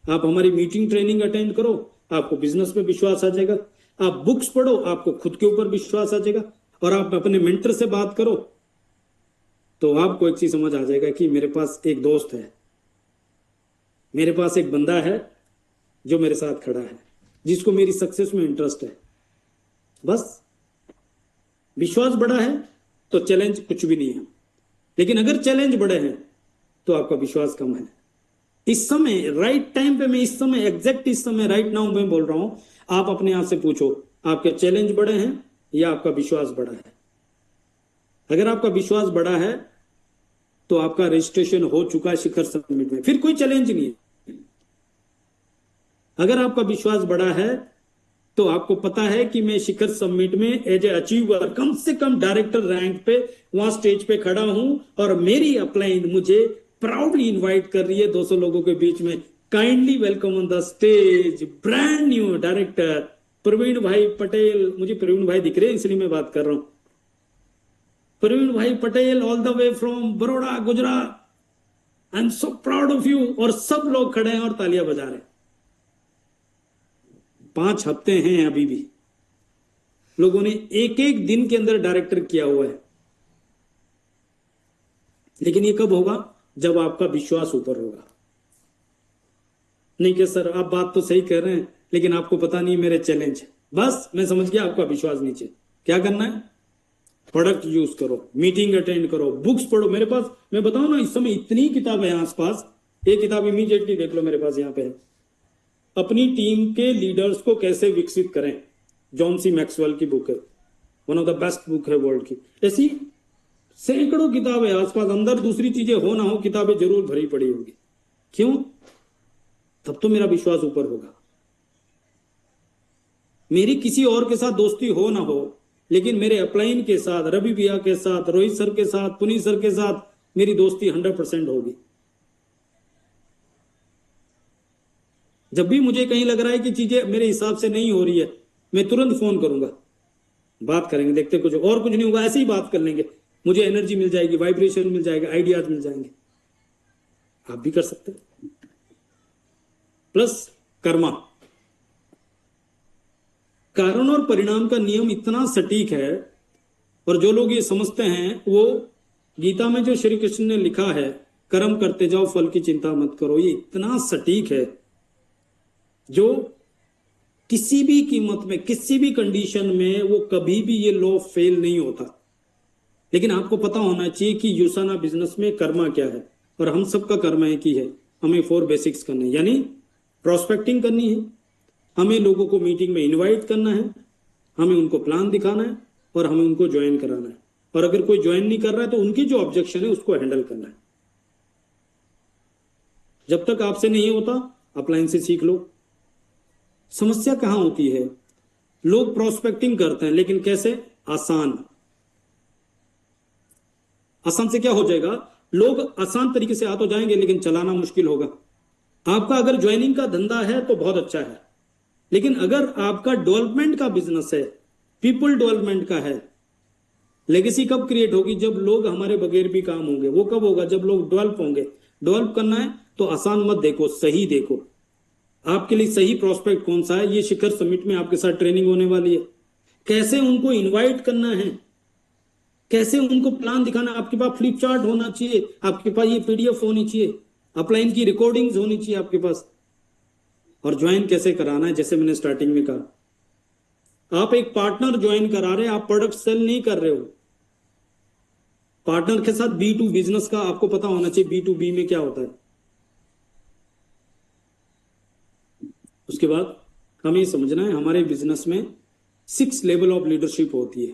आप हमारी मीटिंग ट्रेनिंग अटेंड करो, आपको बिजनेस पे विश्वास आ जाएगा। आप बुक्स पढ़ो, आपको खुद के ऊपर विश्वास आ जाएगा। और आप अपने मेंटर से बात करो तो आपको एक चीज समझ आ जाएगा कि मेरे पास एक दोस्त है, मेरे पास एक बंदा है जो मेरे साथ खड़ा है, जिसको मेरी सक्सेस में इंटरेस्ट है। बस विश्वास बड़ा है तो चैलेंज कुछ भी नहीं है। लेकिन अगर चैलेंज बड़े हैं तो आपका विश्वास कम है। इस समय राइट टाइम पे, मैं इस समय एग्जैक्ट इस समय राइट नाउ मैं बोल रहा हूं, आप अपने आप से पूछो, आपके चैलेंज बड़े हैं या आपका विश्वास बड़ा है? अगर आपका विश्वास बड़ा है तो आपका रजिस्ट्रेशन हो चुका है शिखर समिट में, फिर कोई चैलेंज नहीं है। अगर आपका विश्वास बड़ा है तो आपको पता है कि मैं शिखर समिट में एज ए अचीवर, कम से कम डायरेक्टर रैंक पे वहां स्टेज पे खड़ा हूं और मेरी अपलाइन मुझे प्राउडली इनवाइट कर रही है 200 लोगों के बीच में। Kindly welcome on the stage brand new director Praveen Bhai Patel. मुझे प्रवीण भाई दिख रहे हैं इसलिए मैं बात कर रहा हूं। Praveen Bhai Patel, all the way from Baroda, Gujarat. I am so proud of you. और सब लोग खड़े हैं और तालियां बजा रहे हैं। 5 हफ्ते हैं अभी भी, लोगों ने एक एक दिन के अंदर डायरेक्टर किया हुआ है। लेकिन ये कब होगा? जब आपका विश्वास ऊपर होगा। नहीं कि सर आप बात तो सही कह रहे हैं लेकिन आपको पता नहीं मेरे चैलेंज है। बस मैं समझ गया, आपका विश्वास नीचे। क्या करना है? प्रोडक्ट यूज करो, मीटिंग अटेंड करो, बुक्स पढ़ो। मेरे पास, मैं बताऊं ना, इस समय इतनी किताब है आसपास। एक किताब इमीडिएटली देख लो मेरे पास यहाँ पे है, अपनी टीम के लीडर्स को कैसे विकसित करें। जॉन सी मैक्सवेल की बुक है, one of the best book है वर्ल्ड की। ऐसी सैकड़ों किताबें आसपास, अंदर दूसरी चीजें हो ना हो, किताबें जरूर भरी पड़ी होगी। क्यों? तब तो मेरा विश्वास ऊपर होगा। मेरी किसी और के साथ दोस्ती हो ना हो, लेकिन मेरे अपलाइन के साथ, रवि भैया के साथ, रोहित सर के साथ, पुनीत सर के साथ मेरी दोस्ती 100% होगी। जब भी मुझे कहीं लग रहा है कि चीजें मेरे हिसाब से नहीं हो रही है, मैं तुरंत फोन करूंगा, बात करेंगे, देखते कुछ और कुछ नहीं होगा, ऐसे ही बात कर लेंगे। मुझे एनर्जी मिल जाएगी, वाइब्रेशन मिल जाएगा, आइडियाज मिल जाएंगे। आप भी कर सकते हैं। प्लस कर्मा, कारण और परिणाम का नियम इतना सटीक है। और जो लोग ये समझते हैं, वो गीता में जो श्री कृष्ण ने लिखा है, कर्म करते जाओ फल की चिंता मत करो, ये इतना सटीक है जो किसी भी कीमत में, किसी भी कंडीशन में, वो कभी भी ये लॉ फेल नहीं होता। लेकिन आपको पता होना चाहिए कि यूसाना बिजनेस में कर्मा क्या है। और हम सबका कर्मा एक ही है, हमें 4 बेसिक्स करने हैं। यानी प्रोस्पेक्टिंग करनी है, हमें लोगों को मीटिंग में इनवाइट करना है, हमें उनको प्लान दिखाना है और हमें उनको ज्वाइन कराना है। और अगर कोई ज्वाइन नहीं कर रहा है तो उनकी जो ऑब्जेक्शन है उसको हैंडल करना है। जब तक आपसे नहीं होता, अपलाइन से सीख लो। समस्या कहां होती है? लोग प्रोस्पेक्टिंग करते हैं, लेकिन कैसे? आसान से क्या हो जाएगा? लोग आसान तरीके से आ तो जाएंगे, लेकिन चलाना मुश्किल होगा। आपका अगर ज्वाइनिंग का धंधा है तो बहुत अच्छा है, लेकिन अगर आपका डेवलपमेंट का बिजनेस है, पीपल डेवलपमेंट का है, लेगेसी कब क्रिएट होगी? जब लोग हमारे बगैर भी काम होंगे। वो कब होगा? जब लोग डेवलप होंगे। डेवलप करना है तो आसान मत देखो, सही देखो। आपके लिए सही प्रोस्पेक्ट कौन सा है, ये शिखर समिट में आपके साथ ट्रेनिंग होने वाली है। कैसे उनको इनवाइट करना है, कैसे उनको प्लान दिखाना, आपके पास फ्लिप चार्ट होना चाहिए, आपके पास ये पीडीएफ होनी चाहिए, अपलाइन की रिकॉर्डिंग्स होनी चाहिए आपके पास। और ज्वाइन कैसे कराना है, जैसे मैंने स्टार्टिंग में कहा, आप एक पार्टनर ज्वाइन करा रहे हैं, आप प्रोडक्ट सेल नहीं कर रहे हो। पार्टनर के साथ B2 बिजनेस का आपको पता होना चाहिए, B2B में क्या होता है। उसके बाद हमें समझना है हमारे बिजनेस में 6 लेवल ऑफ लीडरशिप होती है,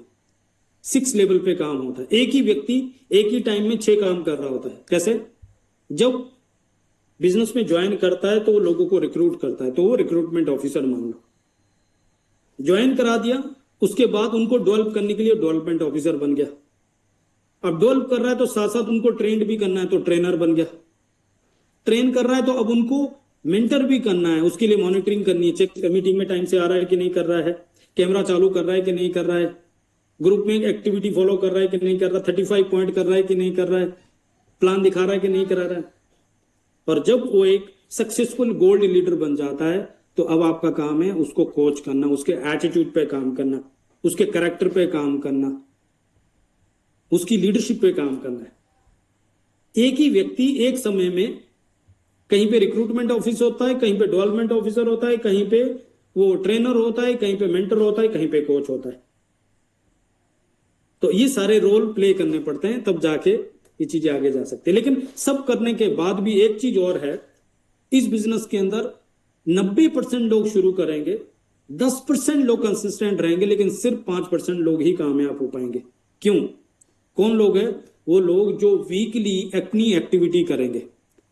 6 लेवल पे काम होता है। एक ही व्यक्ति एक ही टाइम में 6 काम कर रहा होता है। कैसे? जब बिजनेस में ज्वाइन करता है तो वो लोगों को रिक्रूट करता है, तो वो रिक्रूटमेंट ऑफिसर मान लो। ज्वाइन करा दिया, उसके बाद उनको डेवलप करने के लिए डेवलपमेंट ऑफिसर बन गया। अब डेवलप कर रहा है तो साथ साथ उनको ट्रेंड भी करना है, तो ट्रेनर बन गया। ट्रेन कर रहा है तो अब उनको मेंटर भी करना है, उसके लिए मॉनिटरिंग करनी है, चेक मीटिंग में टाइम से आ रहा है कि नहीं कर रहा है, कैमरा चालू कर रहा है कि नहीं कर रहा है, ग्रुप में एक्टिविटी फॉलो कर रहा है कि नहीं कर रहा, 35 पॉइंट कर रहा है कि नहीं कर रहा है, प्लान दिखा रहा है कि नहीं करा रहा है। और जब वो एक सक्सेसफुल गोल्ड लीडर बन जाता है तो अब आपका काम है उसको कोच करना, उसके एटीट्यूड पे काम करना, उसके कैरेक्टर पे काम करना, उसकी लीडरशिप पे काम करना है। एक ही व्यक्ति एक समय में कहीं पे रिक्रूटमेंट ऑफिसर होता है, कहीं पे डेवलपमेंट ऑफिसर होता है, कहीं पे वो ट्रेनर होता है, कहीं पे मेंटर होता है, कहीं पे कोच होता है। तो ये सारे रोल प्ले करने पड़ते हैं, तब जाके ये चीजें आगे जा सकती है। लेकिन सब करने के बाद भी एक चीज और है, इस बिजनेस के अंदर 90% लोग शुरू करेंगे, 10% लोग कंसिस्टेंट रहेंगे, लेकिन सिर्फ 5% लोग ही कामयाब हो पाएंगे। क्यों? कौन लोग हैं? वो लोग जो वीकली अपनी एक्टिविटी करेंगे,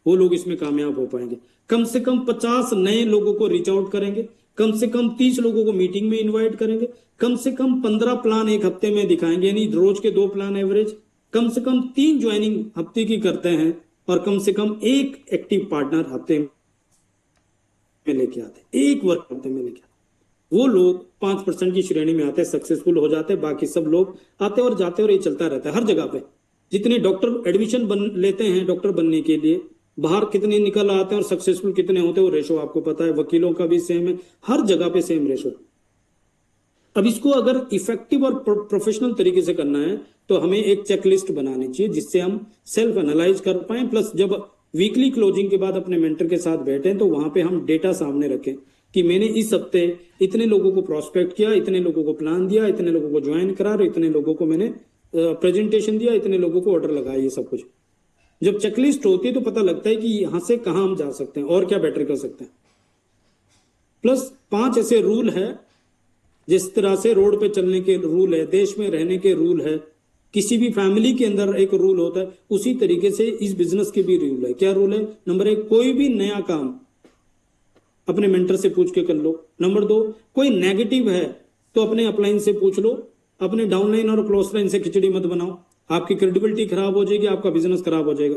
वो लोग इसमें कामयाब हो पाएंगे। कम से कम 50 नए लोगों को रीच आउट करेंगे, कम से कम 30 लोगों को मीटिंग में इनवाइट करेंगे, कम से कम 15 प्लान एक हफ्ते में दिखाएंगे, यानी रोज के 2 प्लान एवरेज, कम से कम 3 ज्वाइनिंग हफ्ते की करते हैं, और कम से कम 1 एक्टिव पार्टनर हफ्ते में लेके आते हैं, 1 वर्क हफ्ते में लेके आते। वो लोग 5% की श्रेणी में आते हैं, सक्सेसफुल हो जाते हैं। बाकी सब लोग आते और जाते और ये चलता रहता है हर जगह पे। जितने डॉक्टर एडमिशन लेते हैं डॉक्टर बनने के लिए, बाहर कितने निकल आते हैं और सक्सेसफुल कितने होते हैं, वो रेशो आपको पता है। वकीलों का भी सेम है, हर जगह पे सेम रेशो। अब इसको अगर इफेक्टिव और प्रोफेशनल तरीके से करना है तो हमें एक चेकलिस्ट बनानी चाहिए, जिससे हम सेल्फ एनालाइज कर पाए। प्लस जब वीकली क्लोजिंग के बाद अपने मेंटर के साथ बैठे तो वहां पे हम डेटा सामने रखें कि मैंने इस हफ्ते इतने लोगों को प्रोस्पेक्ट किया, इतने लोगों को प्लान दिया, इतने लोगों को ज्वाइन करा, इतने लोगों को मैंने प्रेजेंटेशन दिया, इतने लोगों को ऑर्डर लगाया। ये सब कुछ जब चेकलिस्ट होती है तो पता लगता है कि यहां से कहां हम जा सकते हैं और क्या बेटर कर सकते हैं। प्लस 5 ऐसे रूल है, जिस तरह से रोड पे चलने के रूल है, देश में रहने के रूल है, किसी भी फैमिली के अंदर एक रूल होता है, उसी तरीके से इस बिजनेस के भी रूल है। क्या रूल है? नंबर 1, कोई भी नया काम अपने मेंटर से पूछ के कर लो। नंबर 2, कोई नेगेटिव है तो अपने अपलाइन से पूछ लो, अपने डाउनलाइन और क्लोज लाइन से खिचड़ी मत बनाओ, आपकी क्रेडिबिलिटी खराब हो जाएगी, आपका बिजनेस खराब हो जाएगा।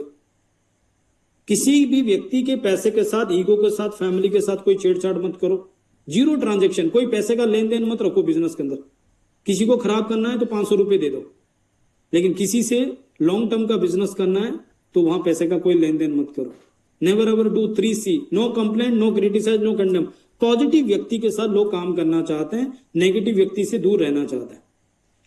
किसी भी व्यक्ति के पैसे के साथ, ईगो के साथ, फैमिली के साथ कोई छेड़छाड़ मत करो। 0 ट्रांजेक्शन, कोई पैसे का लेन देन मत रखो बिजनेस के अंदर। किसी को खराब करना है तो 500 रुपए दे दो, लेकिन किसी से लॉन्ग टर्म का बिजनेस करना है तो वहां पैसे का कोई लेन देन मत करो। Never ever do 3C, no complaint, no criticise, no condemn. Positive व्यक्ति के साथ लोग काम करना चाहते हैं, नेगेटिव व्यक्ति से दूर रहना चाहते हैं।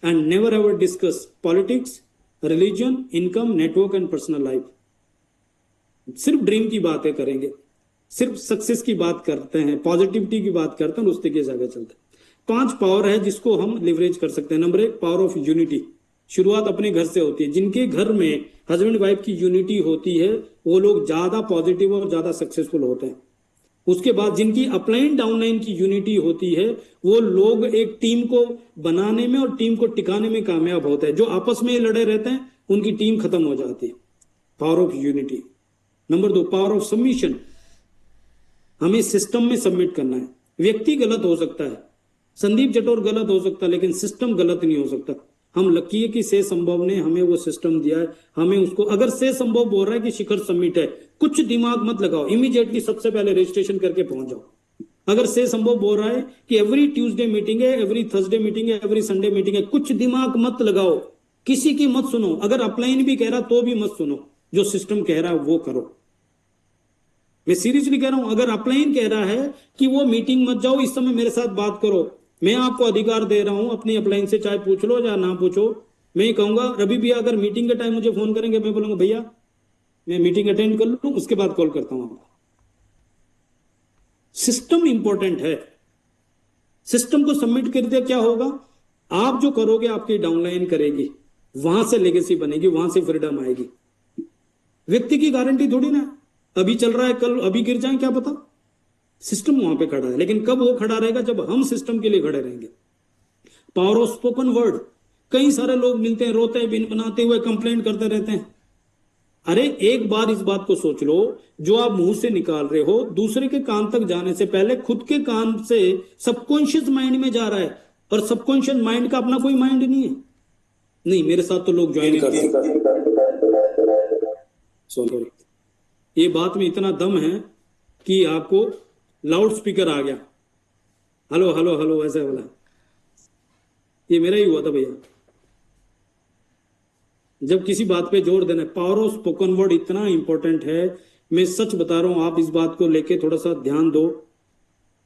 And never ever discuss politics, religion, income, network and personal life. सिर्फ ड्रीम की बातें करेंगे, सिर्फ सक्सेस की बात करते हैं, पॉजिटिविटी की बात करते हैं, उस तरीके से आगे चलते हैं। 5 पावर है जिसको हम लिवरेज कर सकते हैं। Number 1, power of unity. शुरुआत अपने घर से होती है। जिनके घर में हस्बैंड वाइफ की यूनिटी होती है वो लोग ज्यादा पॉजिटिव और ज्यादा सक्सेसफुल होते हैं। उसके बाद जिनकी अपलाइन डाउनलाइन की यूनिटी होती है वो लोग एक टीम को बनाने में और टीम को टिकाने में कामयाब होते हैं। जो आपस में लड़े रहते हैं उनकी टीम खत्म हो जाती है। Power of unity. Number 2, power of submission. हमें सिस्टम में सबमिट करना है। व्यक्ति गलत हो सकता है, संदीप जटोर गलत हो सकता है, लेकिन सिस्टम गलत नहीं हो सकता। हम लकी है कि से संभव ने हमें वो सिस्टम दिया है। हमें उसको, अगर से संभव बोल रहा है कि शिखर सबमिट है, कुछ दिमाग मत लगाओ, इमीडिएटली सबसे पहले रजिस्ट्रेशन करके पहुंच जाओ। अगर से संभव बोल रहा है कि एवरी ट्यूसडे मीटिंग है, एवरी थर्सडे मीटिंग है, एवरी संडे मीटिंग है, कुछ दिमाग मत लगाओ, किसी की मत सुनो। अगर अपलाइन भी कह रहा तो भी मत सुनो, जो सिस्टम कह रहा है वो करो। मैं सीरियसली कह रहा हूं, अगर अपलाइन कह रहा है कि वो मीटिंग मत जाओ, इस समय मेरे साथ बात करो, मैं आपको अधिकार दे रहा हूं अपनी अपलाइन से, चाहे पूछ लो या ना पूछो। मैं ये कहूंगा रवि भैया अगर मीटिंग के टाइम मुझे फोन करेंगे, मैं बोलूंगा भैया मैं मीटिंग अटेंड कर लूं, उसके बाद कॉल करता हूं आपको। सिस्टम इंपॉर्टेंट है, सिस्टम को सबमिट कर दिया, क्या होगा, आप जो करोगे आपकी डाउनलाइन करेगी, वहां से लेगेसी बनेगी, वहां से फ्रीडम आएगी। व्यक्ति की गारंटी थोड़ी ना, अभी चल रहा है कल अभी गिर जाए क्या पता, सिस्टम वहां पे खड़ा है, लेकिन कब वो खड़ा रहेगा, जब हम सिस्टम के लिए खड़े रहेंगे। पावर ऑफ स्पोकन वर्ड, कई सारे लोग मिलते हैं, रोते बिन बनाते हुए कंप्लेंट करते रहते हैं। अरे एक बार इस बात को सोच लो, जो आप मुंह से निकाल रहे हो दूसरे के कान तक जाने से पहले खुद के कान से सबकॉन्शियस माइंड में जा रहा है, और सबकॉन्शियस माइंड का अपना कोई माइंड नहीं है। नहीं मेरे साथ तो लोग ज्वाइन कर रहे हैं, सॉरी, ये बात में इतना दम है कि आपको लाउड स्पीकर आ गया, हेलो हेलो हेलो ऐसा बोला, ये मेरा ही हुआ था भैया। जब किसी बात पे जोर देना, पावर ऑफ स्पोकन वर्ड इतना इंपॉर्टेंट है, मैं सच बता रहा हूं, आप इस बात को लेके थोड़ा सा ध्यान दो।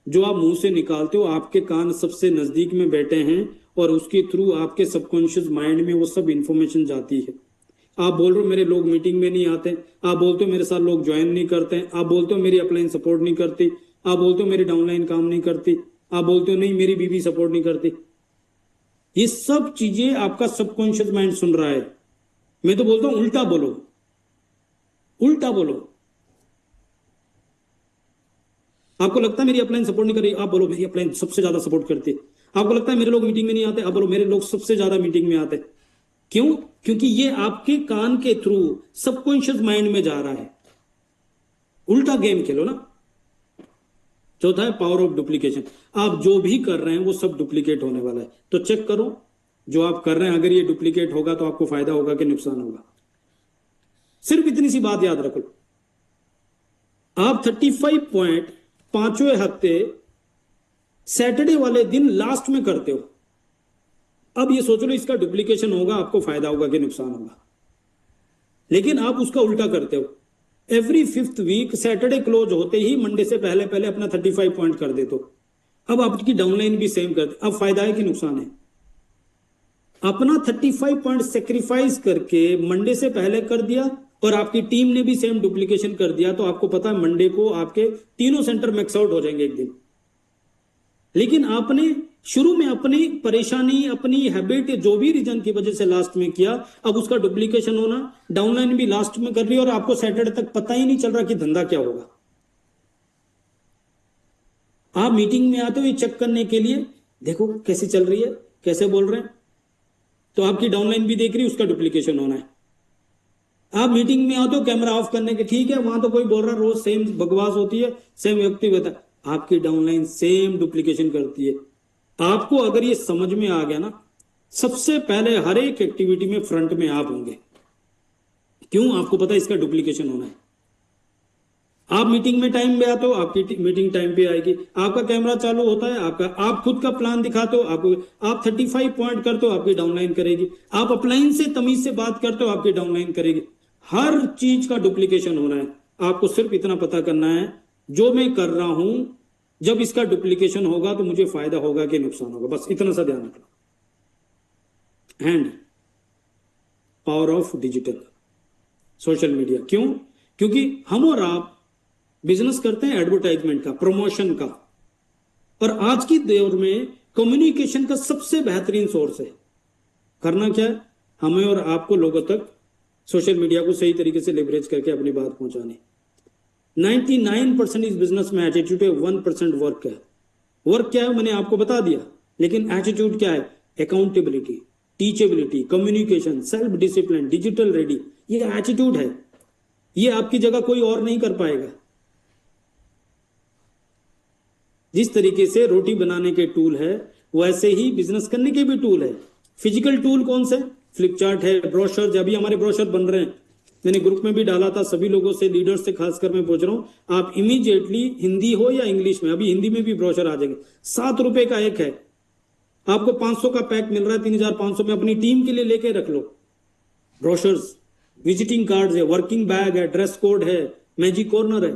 जो आप मुंह से निकालते हो, आपके कान सबसे नजदीक में बैठे हैं, और उसके थ्रू आपके सबकॉन्शियस माइंड में वो सब इंफॉर्मेशन जाती है। आप बोल रहे हो मेरे लोग मीटिंग में नहीं आते, आप बोलते हो मेरे साथ लोग ज्वाइन नहीं करते, आप बोलते हो मेरी अपलाइन सपोर्ट नहीं करती, आप बोलते हो मेरी डाउनलाइन काम नहीं करती, आप बोलते हो नहीं मेरी बीबी सपोर्ट नहीं करती। ये सब चीजें आपका सबकॉन्शियस माइंड सुन रहा है। मैं तो बोलता हूं उल्टा बोलो, उल्टा बोलो। आपको लगता है मेरी अपलाइन सपोर्ट नहीं कर रही, आप बोलो मेरी अपलाइन सबसे ज्यादा सपोर्ट करती है। आपको लगता है मेरे लोग मीटिंग में नहीं आते, आप बोलो मेरे लोग सबसे ज्यादा मीटिंग में आते। क्यों? क्योंकि ये आपके कान के थ्रू सबकॉन्शियस माइंड में जा रहा है। उल्टा गेम खेलो ना। चौथा है पावर ऑफ डुप्लीकेशन, आप जो भी कर रहे हैं वो सब डुप्लीकेट होने वाला है, तो चेक करो जो आप कर रहे हैं, अगर ये डुप्लीकेट होगा तो आपको फायदा होगा कि नुकसान होगा। सिर्फ इतनी सी बात याद रखो, आप 35 पॉइंट 5वें हफ्ते सैटरडे वाले दिन लास्ट में करते हो। अब ये सोच लो इसका डुप्लीकेशन होगा, आपको फायदा होगा कि नुकसान होगा। लेकिन आप उसका उल्टा करते हो, every 5th week Saturday close होते ही मंडे से पहले पहले अपना 35 पॉइंट कर देते हो। अब आपकी डाउनलाइन भी सेम करते, अब फायदा है कि नुकसान है? अपना 35 पॉइंट सेक्रीफाइस करके मंडे से पहले कर दिया, और आपकी टीम ने भी सेम डुप्लीकेशन कर दिया, तो आपको पता है मंडे को आपके तीनों सेंटर मैक्स आउट हो जाएंगे एक दिन। लेकिन आपने शुरू में अपनी परेशानी, अपनी हैबिट, जो भी रीजन की वजह से लास्ट में किया, अब उसका डुप्लीकेशन होना, डाउनलाइन भी लास्ट में कर रही है, और आपको सैटरडे तक पता ही नहीं चल रहा कि धंधा क्या होगा। आप मीटिंग में आते हो ये चेक करने के लिए, देखो कैसी चल रही है, कैसे बोल रहे हैं, तो आपकी डाउनलाइन भी देख रही है, उसका डुप्लीकेशन होना है। आप मीटिंग में आते हो कैमरा ऑफ करने के, ठीक है वहां तो कोई बोल रहा है रोज सेम बकवास होती है, सेम व्यक्ति होता है, आपकी डाउनलाइन सेम डुप्लीकेशन करती है। आपको अगर ये समझ में आ गया ना, सबसे पहले हर एक एक्टिविटी में फ्रंट में आप होंगे। क्यों? आपको पता है इसका डुप्लीकेशन होना है। आप मीटिंग में टाइम पे आते हो, आपकी मीटिंग टाइम पे आएगी, आपका कैमरा चालू होता है, आपका आप खुद का प्लान दिखाते हो, आप 35 पॉइंट करते हो, आपकी डाउनलाइन करेगी। आप अपलाइन से तमीज से बात करते हो, आपकी डाउनलाइन करेगी। हर चीज का डुप्लीकेशन होना है। आपको सिर्फ इतना पता करना है, जो मैं कर रहा हूं जब इसका डुप्लीकेशन होगा तो मुझे फायदा होगा कि नुकसान होगा, बस इतना सा ध्यान रखना। And power of digital social media, क्यों? क्योंकि हम और आप बिजनेस करते हैं एडवर्टाइजमेंट का, प्रमोशन का, और आज की दौर में कम्युनिकेशन का सबसे बेहतरीन सोर्स है। करना क्या है? हमें और आपको लोगों तक सोशल मीडिया को सही तरीके से लेवरेज करके अपनी बात पहुंचानी। 99% इस बिजनेस में एटीट्यूड है, 1% वर्क है। वर्क क्या है मैंने आपको बता दिया, लेकिन एटीट्यूड क्या है? Accountability, teachability, communication, self discipline, digital ready, ये एटीट्यूड है। ये आपकी जगह कोई और नहीं कर पाएगा। जिस तरीके से रोटी बनाने के टूल है, वैसे ही बिजनेस करने के भी टूल है। फिजिकल टूल कौन से? फ्लिपचार्ट है, ब्रोशर, अभी हमारे ब्रोशर बन रहे हैं, मैंने ग्रुप में भी डाला था, सभी लोगों से, लीडर्स से खासकर मैं पूछ रहा हूं, आप इमीडिएटली हिंदी हो या इंग्लिश में, अभी हिंदी में भी ब्रोशर आ जाएंगे। 7 रुपए का एक है, आपको 500 का पैक मिल रहा है, 3500 में। अपनी टीम के लिए लेके रख लो ब्रोशर्स, विजिटिंग कार्ड है, वर्किंग बैग है, ड्रेस कोड है, मैजिक कॉर्नर है।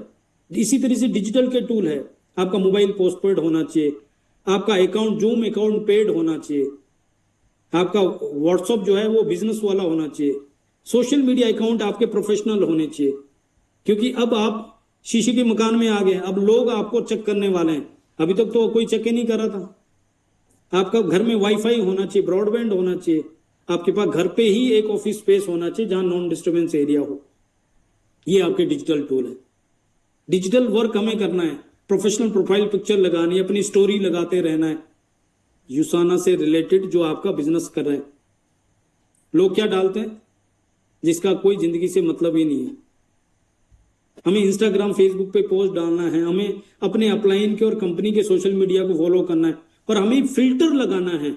इसी तरह से डिजिटल के टूल है, आपका मोबाइल पोस्टपेड होना चाहिए, आपका अकाउंट जूम अकाउंट पेड होना चाहिए, आपका व्हाट्सअप जो है वो बिजनेस वाला होना चाहिए, सोशल मीडिया अकाउंट आपके प्रोफेशनल होने चाहिए, क्योंकि अब आप शीशे के मकान में आ गए, अब लोग आपको चेक करने वाले हैं। अभी तक तो कोई चेक ही नहीं कर रहा था। आपका घर में वाईफाई होना चाहिए, ब्रॉडबैंड होना चाहिए, आपके पास घर पे ही एक ऑफिस स्पेस होना चाहिए जहां नॉन डिस्टर्बेंस एरिया हो। ये आपके डिजिटल टूल है। डिजिटल वर्क हमें करना है, प्रोफेशनल प्रोफाइल पिक्चर लगानी है, अपनी स्टोरी लगाते रहना है यूसाना से रिलेटेड जो आपका बिजनेस कर रहे हैं। लोग क्या डालते हैं जिसका कोई जिंदगी से मतलब ही नहीं है। हमें इंस्टाग्राम फेसबुक पे पोस्ट डालना है, हमें अपने अपलाइन के और कंपनी के सोशल मीडिया को फॉलो करना है, और हमें फिल्टर लगाना है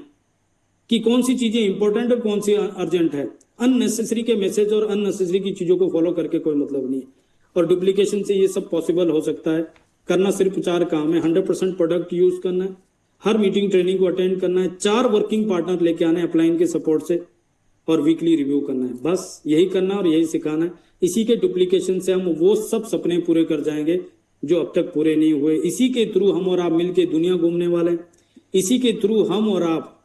कि कौन सी चीजें इंपॉर्टेंट और कौन सी अर्जेंट है। अननेसेसरी के मैसेज और अननेसेसरी की चीजों को फॉलो करके कोई मतलब नहीं है। और डुप्लीकेशन से ये सब पॉसिबल हो सकता है। करना सिर्फ 4 काम है, 100% प्रोडक्ट यूज करना है, हर मीटिंग ट्रेनिंग को अटेंड करना है, 4 वर्किंग पार्टनर लेके आने अपलाइन के सपोर्ट से, और वीकली रिव्यू करना है। बस यही करना और यही सिखाना है। इसी के डुप्लीकेशन से हम वो सब सपने पूरे कर जाएंगे जो अब तक पूरे नहीं हुए। इसी के थ्रू हम और आप मिलके दुनिया घूमने वाले हैं। इसी के थ्रू हम और आप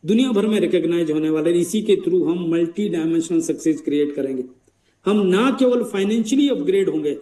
दुनिया भर में रिकॉग्नाइज होने वाले हैं। इसी के थ्रू हम मल्टी डायमेंशनल सक्सेस क्रिएट करेंगे। हम ना केवल फाइनेंशियली अपग्रेड होंगे,